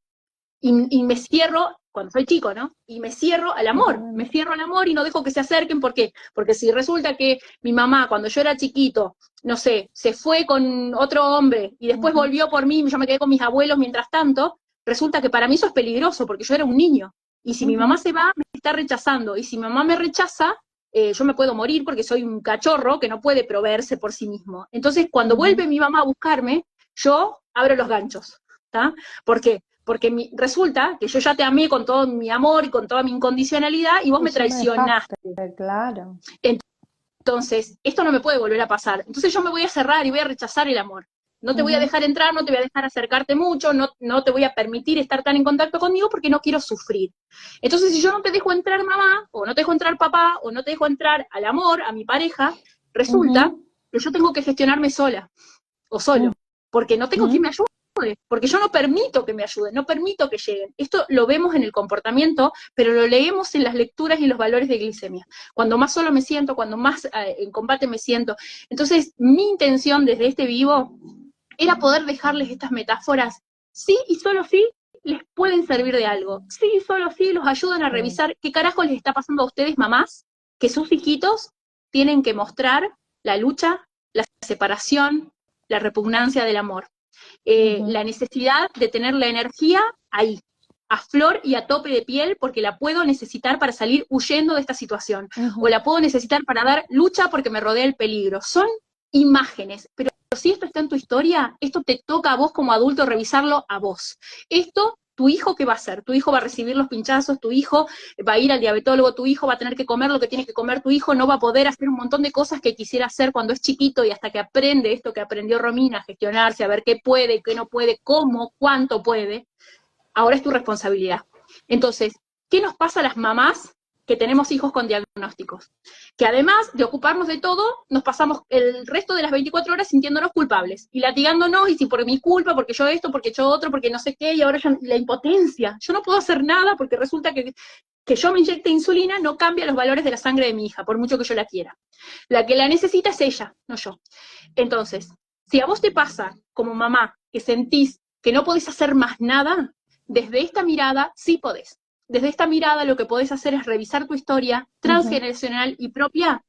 Y me cierro, cuando soy chico, ¿no? Y me cierro al amor y no dejo que se acerquen. ¿Por qué? Porque si resulta que mi mamá, cuando yo era chiquito, no sé, se fue con otro hombre y después volvió por mí y yo me quedé con mis abuelos mientras tanto, resulta que para mí eso es peligroso porque yo era un niño. Y si mi mamá se va, me está rechazando. Y si mi mamá me rechaza, yo me puedo morir porque soy un cachorro que no puede proveerse por sí mismo. Entonces, cuando vuelve mi mamá a buscarme, yo abro los ganchos, ¿está? ¿Por qué? Porque resulta que yo ya te amé con todo mi amor y con toda mi incondicionalidad y vos me traicionaste. Claro. Entonces, esto no me puede volver a pasar. Entonces yo me voy a cerrar y voy a rechazar el amor. No te voy a dejar entrar, no te voy a dejar acercarte mucho, no te voy a permitir estar tan en contacto conmigo porque no quiero sufrir. Entonces, si yo no te dejo entrar mamá, o no te dejo entrar papá, o no te dejo entrar al amor, a mi pareja, resulta que yo tengo que gestionarme sola o solo, porque no tengo quien me ayude, porque yo no permito que me ayuden, no permito que lleguen. Esto lo vemos en el comportamiento, pero lo leemos en las lecturas y los valores de glicemia. Cuando más solo me siento, cuando más en combate me siento. Entonces, mi intención desde este vivo era poder dejarles estas metáforas, sí y solo sí les pueden servir de algo, sí y solo sí los ayudan a revisar qué carajo les está pasando a ustedes, mamás, que sus hijitos tienen que mostrar la lucha, la separación, la repugnancia del amor. La necesidad de tener la energía ahí, a flor y a tope de piel, porque la puedo necesitar para salir huyendo de esta situación, o la puedo necesitar para dar lucha porque me rodea el peligro. Son imágenes, pero si esto está en tu historia, esto te toca a vos como adulto revisarlo a vos. Esto, tu hijo, ¿qué va a hacer? Tu hijo va a recibir los pinchazos, tu hijo va a ir al diabetólogo, tu hijo va a tener que comer lo que tiene que comer, tu hijo no va a poder hacer un montón de cosas que quisiera hacer cuando es chiquito y hasta que aprende esto que aprendió Romina, a gestionarse, a ver qué puede, qué no puede, cómo, cuánto puede. Ahora es tu responsabilidad. Entonces, ¿qué nos pasa a las mamás que tenemos hijos con diagnósticos? Que además de ocuparnos de todo, nos pasamos el resto de las 24 horas sintiéndonos culpables y latigándonos, y si por mi culpa, porque yo esto, porque yo otro, porque no sé qué, y ahora yo, la impotencia. Yo no puedo hacer nada porque resulta que yo me inyecte insulina no cambia los valores de la sangre de mi hija, por mucho que yo la quiera. La que la necesita es ella, no yo. Entonces, si a vos te pasa como mamá que sentís que no podés hacer más nada, desde esta mirada sí podés. Desde esta mirada lo que podés hacer es revisar tu historia transgeneracional y propia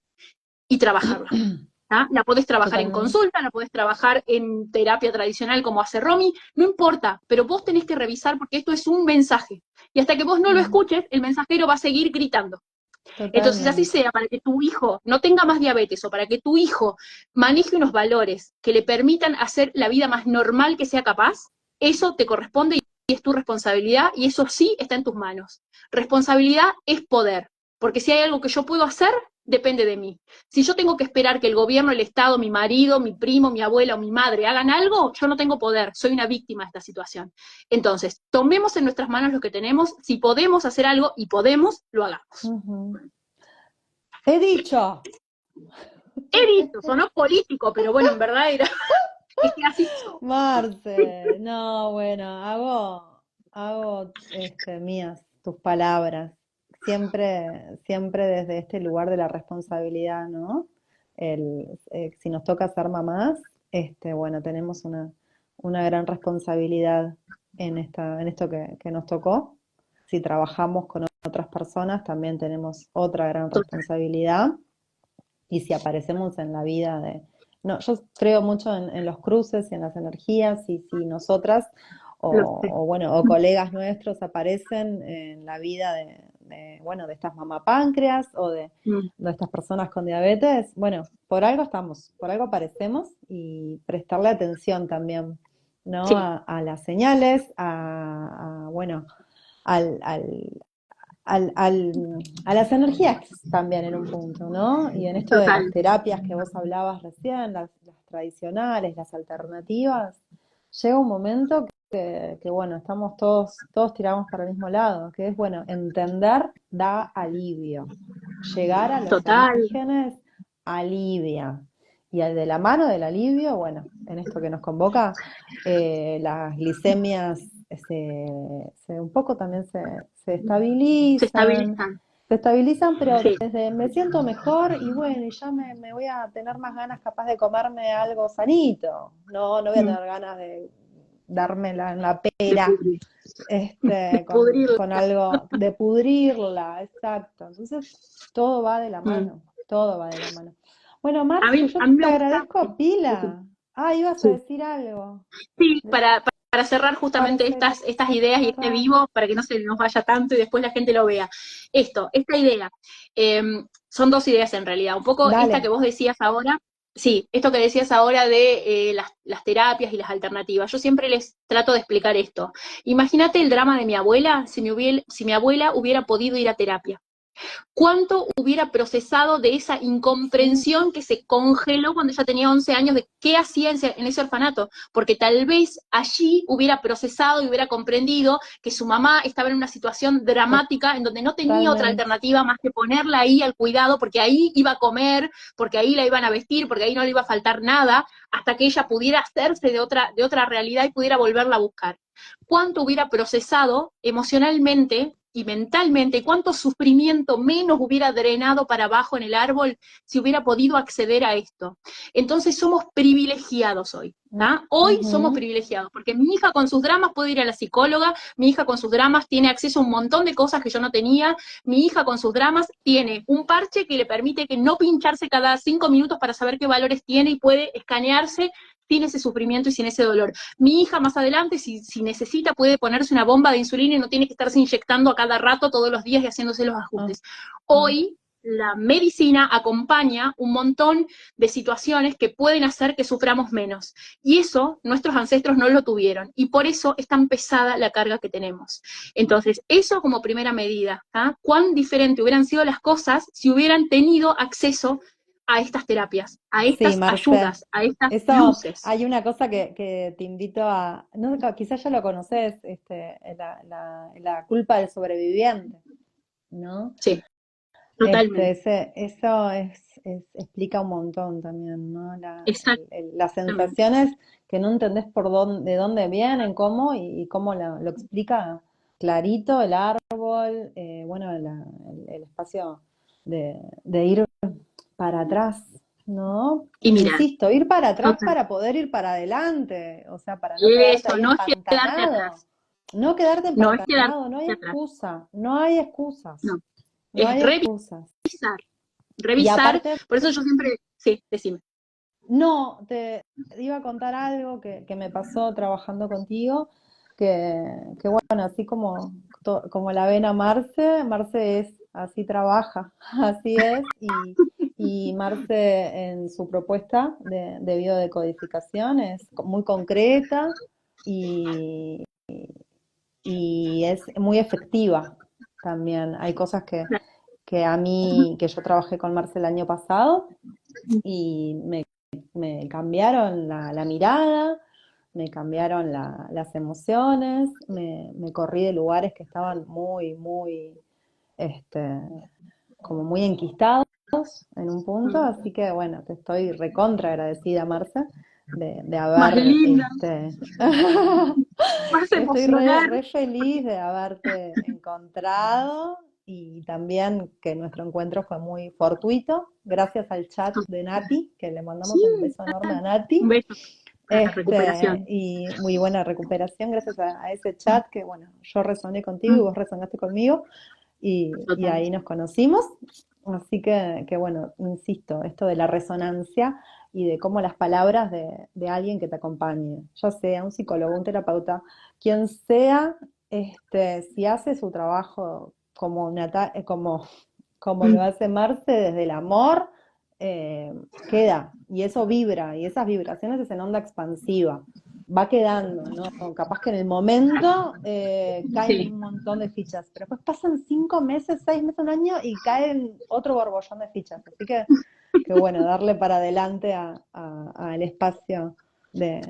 y trabajarla. ¿Ah? La podés trabajar en consulta, la podés trabajar en terapia tradicional como hace Romy, no importa, pero vos tenés que revisar porque esto es un mensaje. Y hasta que vos no lo escuches, el mensajero va a seguir gritando. Entonces, así sea, para que tu hijo no tenga más diabetes o para que tu hijo maneje unos valores que le permitan hacer la vida más normal que sea capaz, eso te corresponde y es tu responsabilidad y eso sí está en tus manos. Responsabilidad es poder, porque si hay algo que yo puedo hacer, depende de mí. Si yo tengo que esperar que el gobierno, el Estado, mi marido, mi primo, mi abuela o mi madre hagan algo, yo no tengo poder, soy una víctima de esta situación. Entonces, tomemos en nuestras manos lo que tenemos, si podemos hacer algo y podemos, lo hagamos. He dicho. He dicho, sonó político, pero bueno, en verdad era... Es que así son. Marce, no, bueno, hago mías tus palabras, siempre desde este lugar de la responsabilidad, ¿no? Si nos toca ser mamás, bueno, tenemos una gran responsabilidad en esto que nos tocó. Si trabajamos con otras personas, también tenemos otra gran responsabilidad. Y si aparecemos en la vida no, yo creo mucho en los cruces y en las energías, y si nosotras o colegas nuestros aparecen en la vida bueno, de estas mamapáncreas o de estas personas con diabetes, bueno, por algo estamos, por algo aparecemos y prestarle atención también, ¿no? Sí, A las señales, bueno, al, a las energías también en un punto, ¿no? Y en esto de las total. terapias que vos hablabas recién, las tradicionales, las alternativas, llega un momento que, bueno, estamos todos tiramos para el mismo lado, que es, bueno, entender da alivio. Llegar a los Total. orígenes alivia. Y de la mano del alivio, bueno, en esto que nos convoca, las glicemias un poco también se Se estabilizan, estabilizan. se estabilizan, pero Sí. desde me siento mejor y bueno, y ya me voy a tener más ganas capaz de comerme algo sanito. No voy a Mm, tener ganas de dármela en la de pera, pudrir. De con, pudrirla. con algo, de pudrirla, exacto. Entonces, todo va de la Mm. mano, todo va de la mano. Bueno, Marce, yo A mí me te gusta. agradezco pila. Ah, ibas a Sí. decir algo. Sí, para cerrar Para justamente estas ideas y este cerrar. vivo, para que no se nos vaya tanto y después la gente lo vea. Esta idea, eh, son dos ideas en realidad. Un poco esta que Dale. vos decías ahora, sí, esto que decías ahora de las terapias y las alternativas. Yo siempre les trato de explicar esto. Imagínate el drama de mi abuela si mi abuela hubiera podido ir a terapia. ¿Cuánto hubiera procesado de esa Sí, incomprensión que se congeló cuando ella tenía 11 años de qué hacía en ese orfanato? Porque tal vez allí hubiera procesado y hubiera comprendido que su mamá estaba en una situación dramática en donde no tenía otra totalmente. alternativa más que ponerla ahí al cuidado, porque ahí iba a comer, porque ahí la iban a vestir, porque ahí no le iba a faltar nada, hasta que ella pudiera hacerse de otra realidad y pudiera volverla a buscar. ¿Cuánto hubiera procesado emocionalmente y mentalmente, cuánto sufrimiento menos hubiera drenado para abajo en el árbol si hubiera podido acceder a esto? Entonces somos privilegiados hoy. Hoy somos Ujú. privilegiados, porque mi hija con sus dramas puede ir a la psicóloga, mi hija con sus dramas tiene acceso a un montón de cosas que yo no tenía, mi hija con sus dramas tiene un parche que le permite que no pincharse cada 5 minutos para saber qué valores tiene y puede escanearse sin ese sufrimiento y sin ese dolor. Mi hija más adelante, si necesita, puede ponerse una bomba de insulina y no tiene que estarse inyectando a cada rato todos los días y haciéndose los Ah, ajustes. ah. Hoy la medicina acompaña un montón de situaciones que pueden hacer que suframos menos. Y eso nuestros ancestros no lo tuvieron. Y por eso es tan pesada la carga que tenemos. Entonces, eso como primera medida. ¿Cuán diferente hubieran sido las cosas si hubieran tenido acceso a estas terapias, a Sí, estas Marce. ayudas, a estas Eso, luces? hay una cosa que te invito a, no, quizás ya lo conoces, la culpa del sobreviviente, ¿no? Sí, totalmente. Eso explica un montón también, ¿no? Las Exactamente. sensaciones que no entendés de dónde vienen, cómo, y cómo lo explica clarito el árbol, bueno, el espacio de ir para atrás, ¿no? Y mira, Insisto, ir para atrás total. para poder ir para adelante, o sea, para no quedarte Eso, ahí no es quedarte empantanado. atrás, No quedarte no es quedarte empantanado, no hay atrás, excusa, no hay excusas, no, no es hay excusas. revisar, Y revisar, aparte, por eso yo siempre, sí, decime. no, te iba a contar algo que me pasó trabajando contigo, que bueno, así como la ven a Marce, Marce es, así trabaja, así es, y Marce en su propuesta de biodecodificación es muy concreta y, y es muy efectiva también. Hay cosas que a mí, que yo trabajé con Marce el año pasado y me cambiaron la mirada, me cambiaron las emociones, me corrí de lugares que estaban muy, este, como muy enquistados en un punto, así que bueno, te estoy recontra agradecida, Marce, de Más haber, linda, más estoy emocional. re feliz de haberte encontrado y también que nuestro encuentro fue muy fortuito, gracias al chat de Nati, que le Sí, mandamos un beso enorme a un Nati, beso para la recuperación. y muy buena recuperación gracias a ese chat que, bueno, yo resoné contigo y Mm, vos resonaste conmigo y total. ahí nos conocimos. Así que, bueno, insisto, esto de la resonancia y de cómo las palabras de alguien que te acompañe, ya sea un psicólogo, un terapeuta, quien sea, si hace su trabajo como lo hace Marce, desde el amor, queda, y eso vibra, y esas vibraciones es en onda expansiva, va quedando, ¿no? Capaz que en el momento caen Sí. un montón de fichas, pero después pasan 5 meses, 6 meses, un año, y caen otro borbollón de fichas, así que bueno, darle para adelante al espacio de,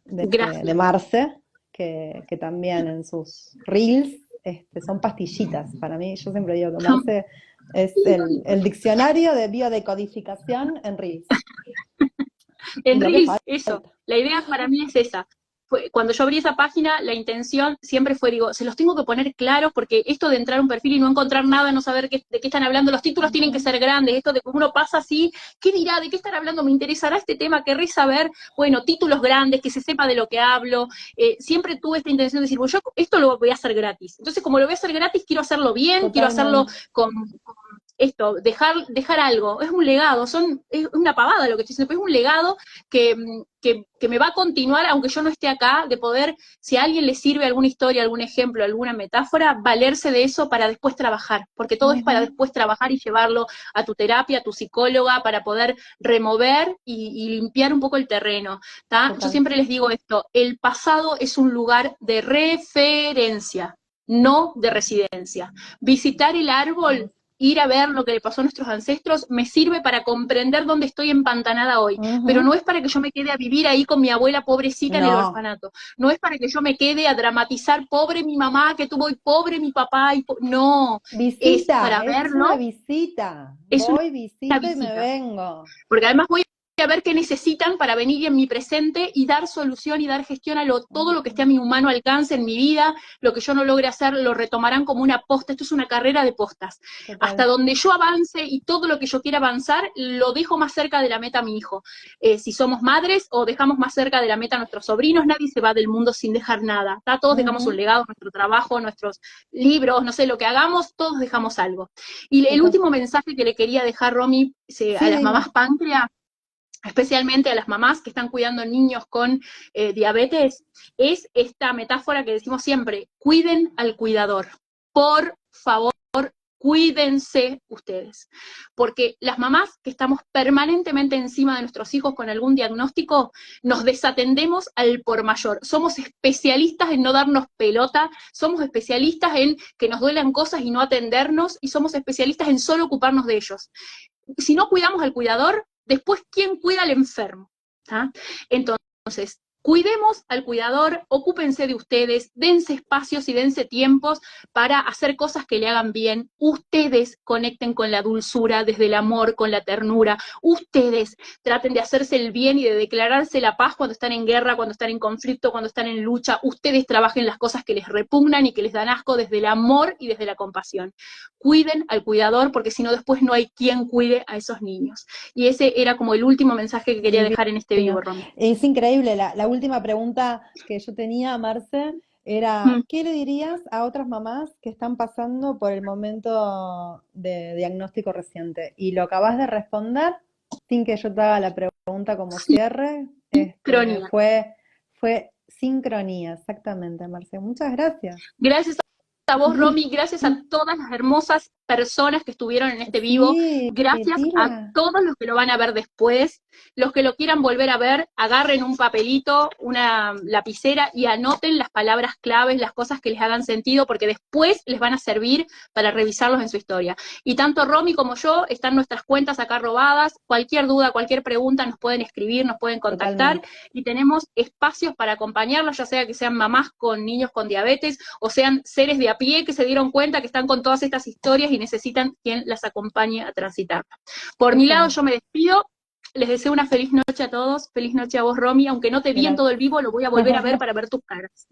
de Gracias. Marce, que también en sus reels son pastillitas. Para mí, yo siempre digo que Marce es el diccionario de biodecodificación en reels. Y En lo que Reels, falta. eso. La idea para mí es esa. Cuando yo abrí esa página, la intención siempre fue, digo, se los tengo que poner claros porque esto de entrar a un perfil y no encontrar nada, no saber de qué están hablando, los títulos tienen que ser grandes, esto de que uno pasa así, ¿qué dirá? ¿De qué están hablando? ¿Me interesará este tema? ¿Querré saber? Bueno, títulos grandes, que se sepa de lo que hablo. Siempre tuve esta intención de decir, bueno, yo esto lo voy a hacer gratis. Entonces, como lo voy a hacer gratis, quiero hacerlo bien, quiero hacerlo Totalmente. con esto, dejar algo. Es un legado, es una pavada lo que estoy diciendo, pero es un legado que me va a continuar, aunque yo no esté acá, de poder, si a alguien le sirve alguna historia, algún ejemplo, alguna metáfora, valerse de eso para después trabajar, porque todo es para después trabajar y llevarlo a tu terapia, a tu psicóloga, para poder remover y limpiar un poco el terreno. Yo siempre les digo esto, el pasado es un lugar de referencia, no de residencia. Visitar el árbol, ir a ver lo que le pasó a nuestros ancestros, me sirve para comprender dónde estoy empantanada hoy, pero no es para que yo me quede a vivir ahí con mi abuela pobrecita en el No, orfanato, no es para que yo me quede a dramatizar pobre mi mamá que tuvo y pobre mi papá, no, es visita, para es una verlo, visita. es una Voy, visito y me visita, vengo. porque además voy a ver qué necesitan para venir en mi presente y dar solución y dar gestión a todo lo que esté a mi humano alcance en mi vida, lo que yo no logre hacer lo retomarán como una posta, esto es una carrera de postas. Hasta Total. donde yo avance y todo lo que yo quiera avanzar, lo dejo más cerca de la meta a mi hijo. Si somos madres o dejamos más cerca de la meta a nuestros sobrinos, nadie se va del mundo sin dejar nada, todos dejamos un legado, nuestro trabajo, nuestros libros, no sé, lo que hagamos, todos dejamos algo. Y el Total. último mensaje que le quería dejar, Romy, a Sí, las dime. mamás páncreas, especialmente a las mamás que están cuidando niños con diabetes, es esta metáfora que decimos siempre, cuiden al cuidador. Por favor, cuídense ustedes. Porque las mamás que estamos permanentemente encima de nuestros hijos con algún diagnóstico, nos desatendemos al por mayor. Somos especialistas en no darnos pelota, somos especialistas en que nos duelan cosas y no atendernos, y somos especialistas en solo ocuparnos de ellos. Si no cuidamos al cuidador, después, ¿quién cuida al enfermo? ¿Ah? Entonces, cuidemos al cuidador, ocúpense de ustedes, dense espacios y dense tiempos para hacer cosas que le hagan bien. Ustedes conecten con la dulzura, desde el amor, con la ternura. Ustedes traten de hacerse el bien y de declararse la paz cuando están en guerra, cuando están en conflicto, cuando están en lucha. Ustedes trabajen las cosas que les repugnan y que les dan asco desde el amor y desde la compasión. Cuiden al cuidador, porque si no después no hay quien cuide a esos niños. Y ese era como el último mensaje que quería dejar en este Divino. vivo, Romy. Es increíble. La última pregunta que yo tenía, Marce, era, Mm. ¿qué le dirías a otras mamás que están pasando por el momento de diagnóstico reciente? Y lo acabas de responder sin que yo te haga la pregunta como cierre. Cronía. Fue sincronía, exactamente, Marce. Muchas gracias. Gracias a vos, Romy, gracias a todas las hermosas personas que estuvieron en este vivo, Sí, gracias a Tila. todos los que lo van a ver después, los que lo quieran volver a ver, agarren un papelito, una lapicera y anoten las palabras claves, las cosas que les hagan sentido, porque después les van a servir para revisarlos en su historia. Y tanto Romy como yo están nuestras cuentas acá robadas, cualquier duda, cualquier pregunta nos pueden escribir, nos pueden contactar, Totalmente. y tenemos espacios para acompañarlos, ya sea que sean mamás con niños con diabetes o sean seres de a pie que se dieron cuenta que están con todas estas historias y necesitan quien las acompañe a transitarla. Por mi lado, yo Totalmente. me despido. Les deseo una feliz noche a todos, feliz noche a vos, Romy, aunque no te vi en todo el Gracias. vivo, lo voy a volver a ver para ver tus caras.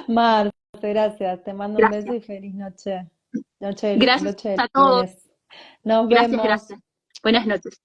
Marce, gracias. Te mando un beso Gracias. y feliz noche. Noche Gracias noche de a todos. lunes. Nos Gracias, vemos. gracias. Buenas noches.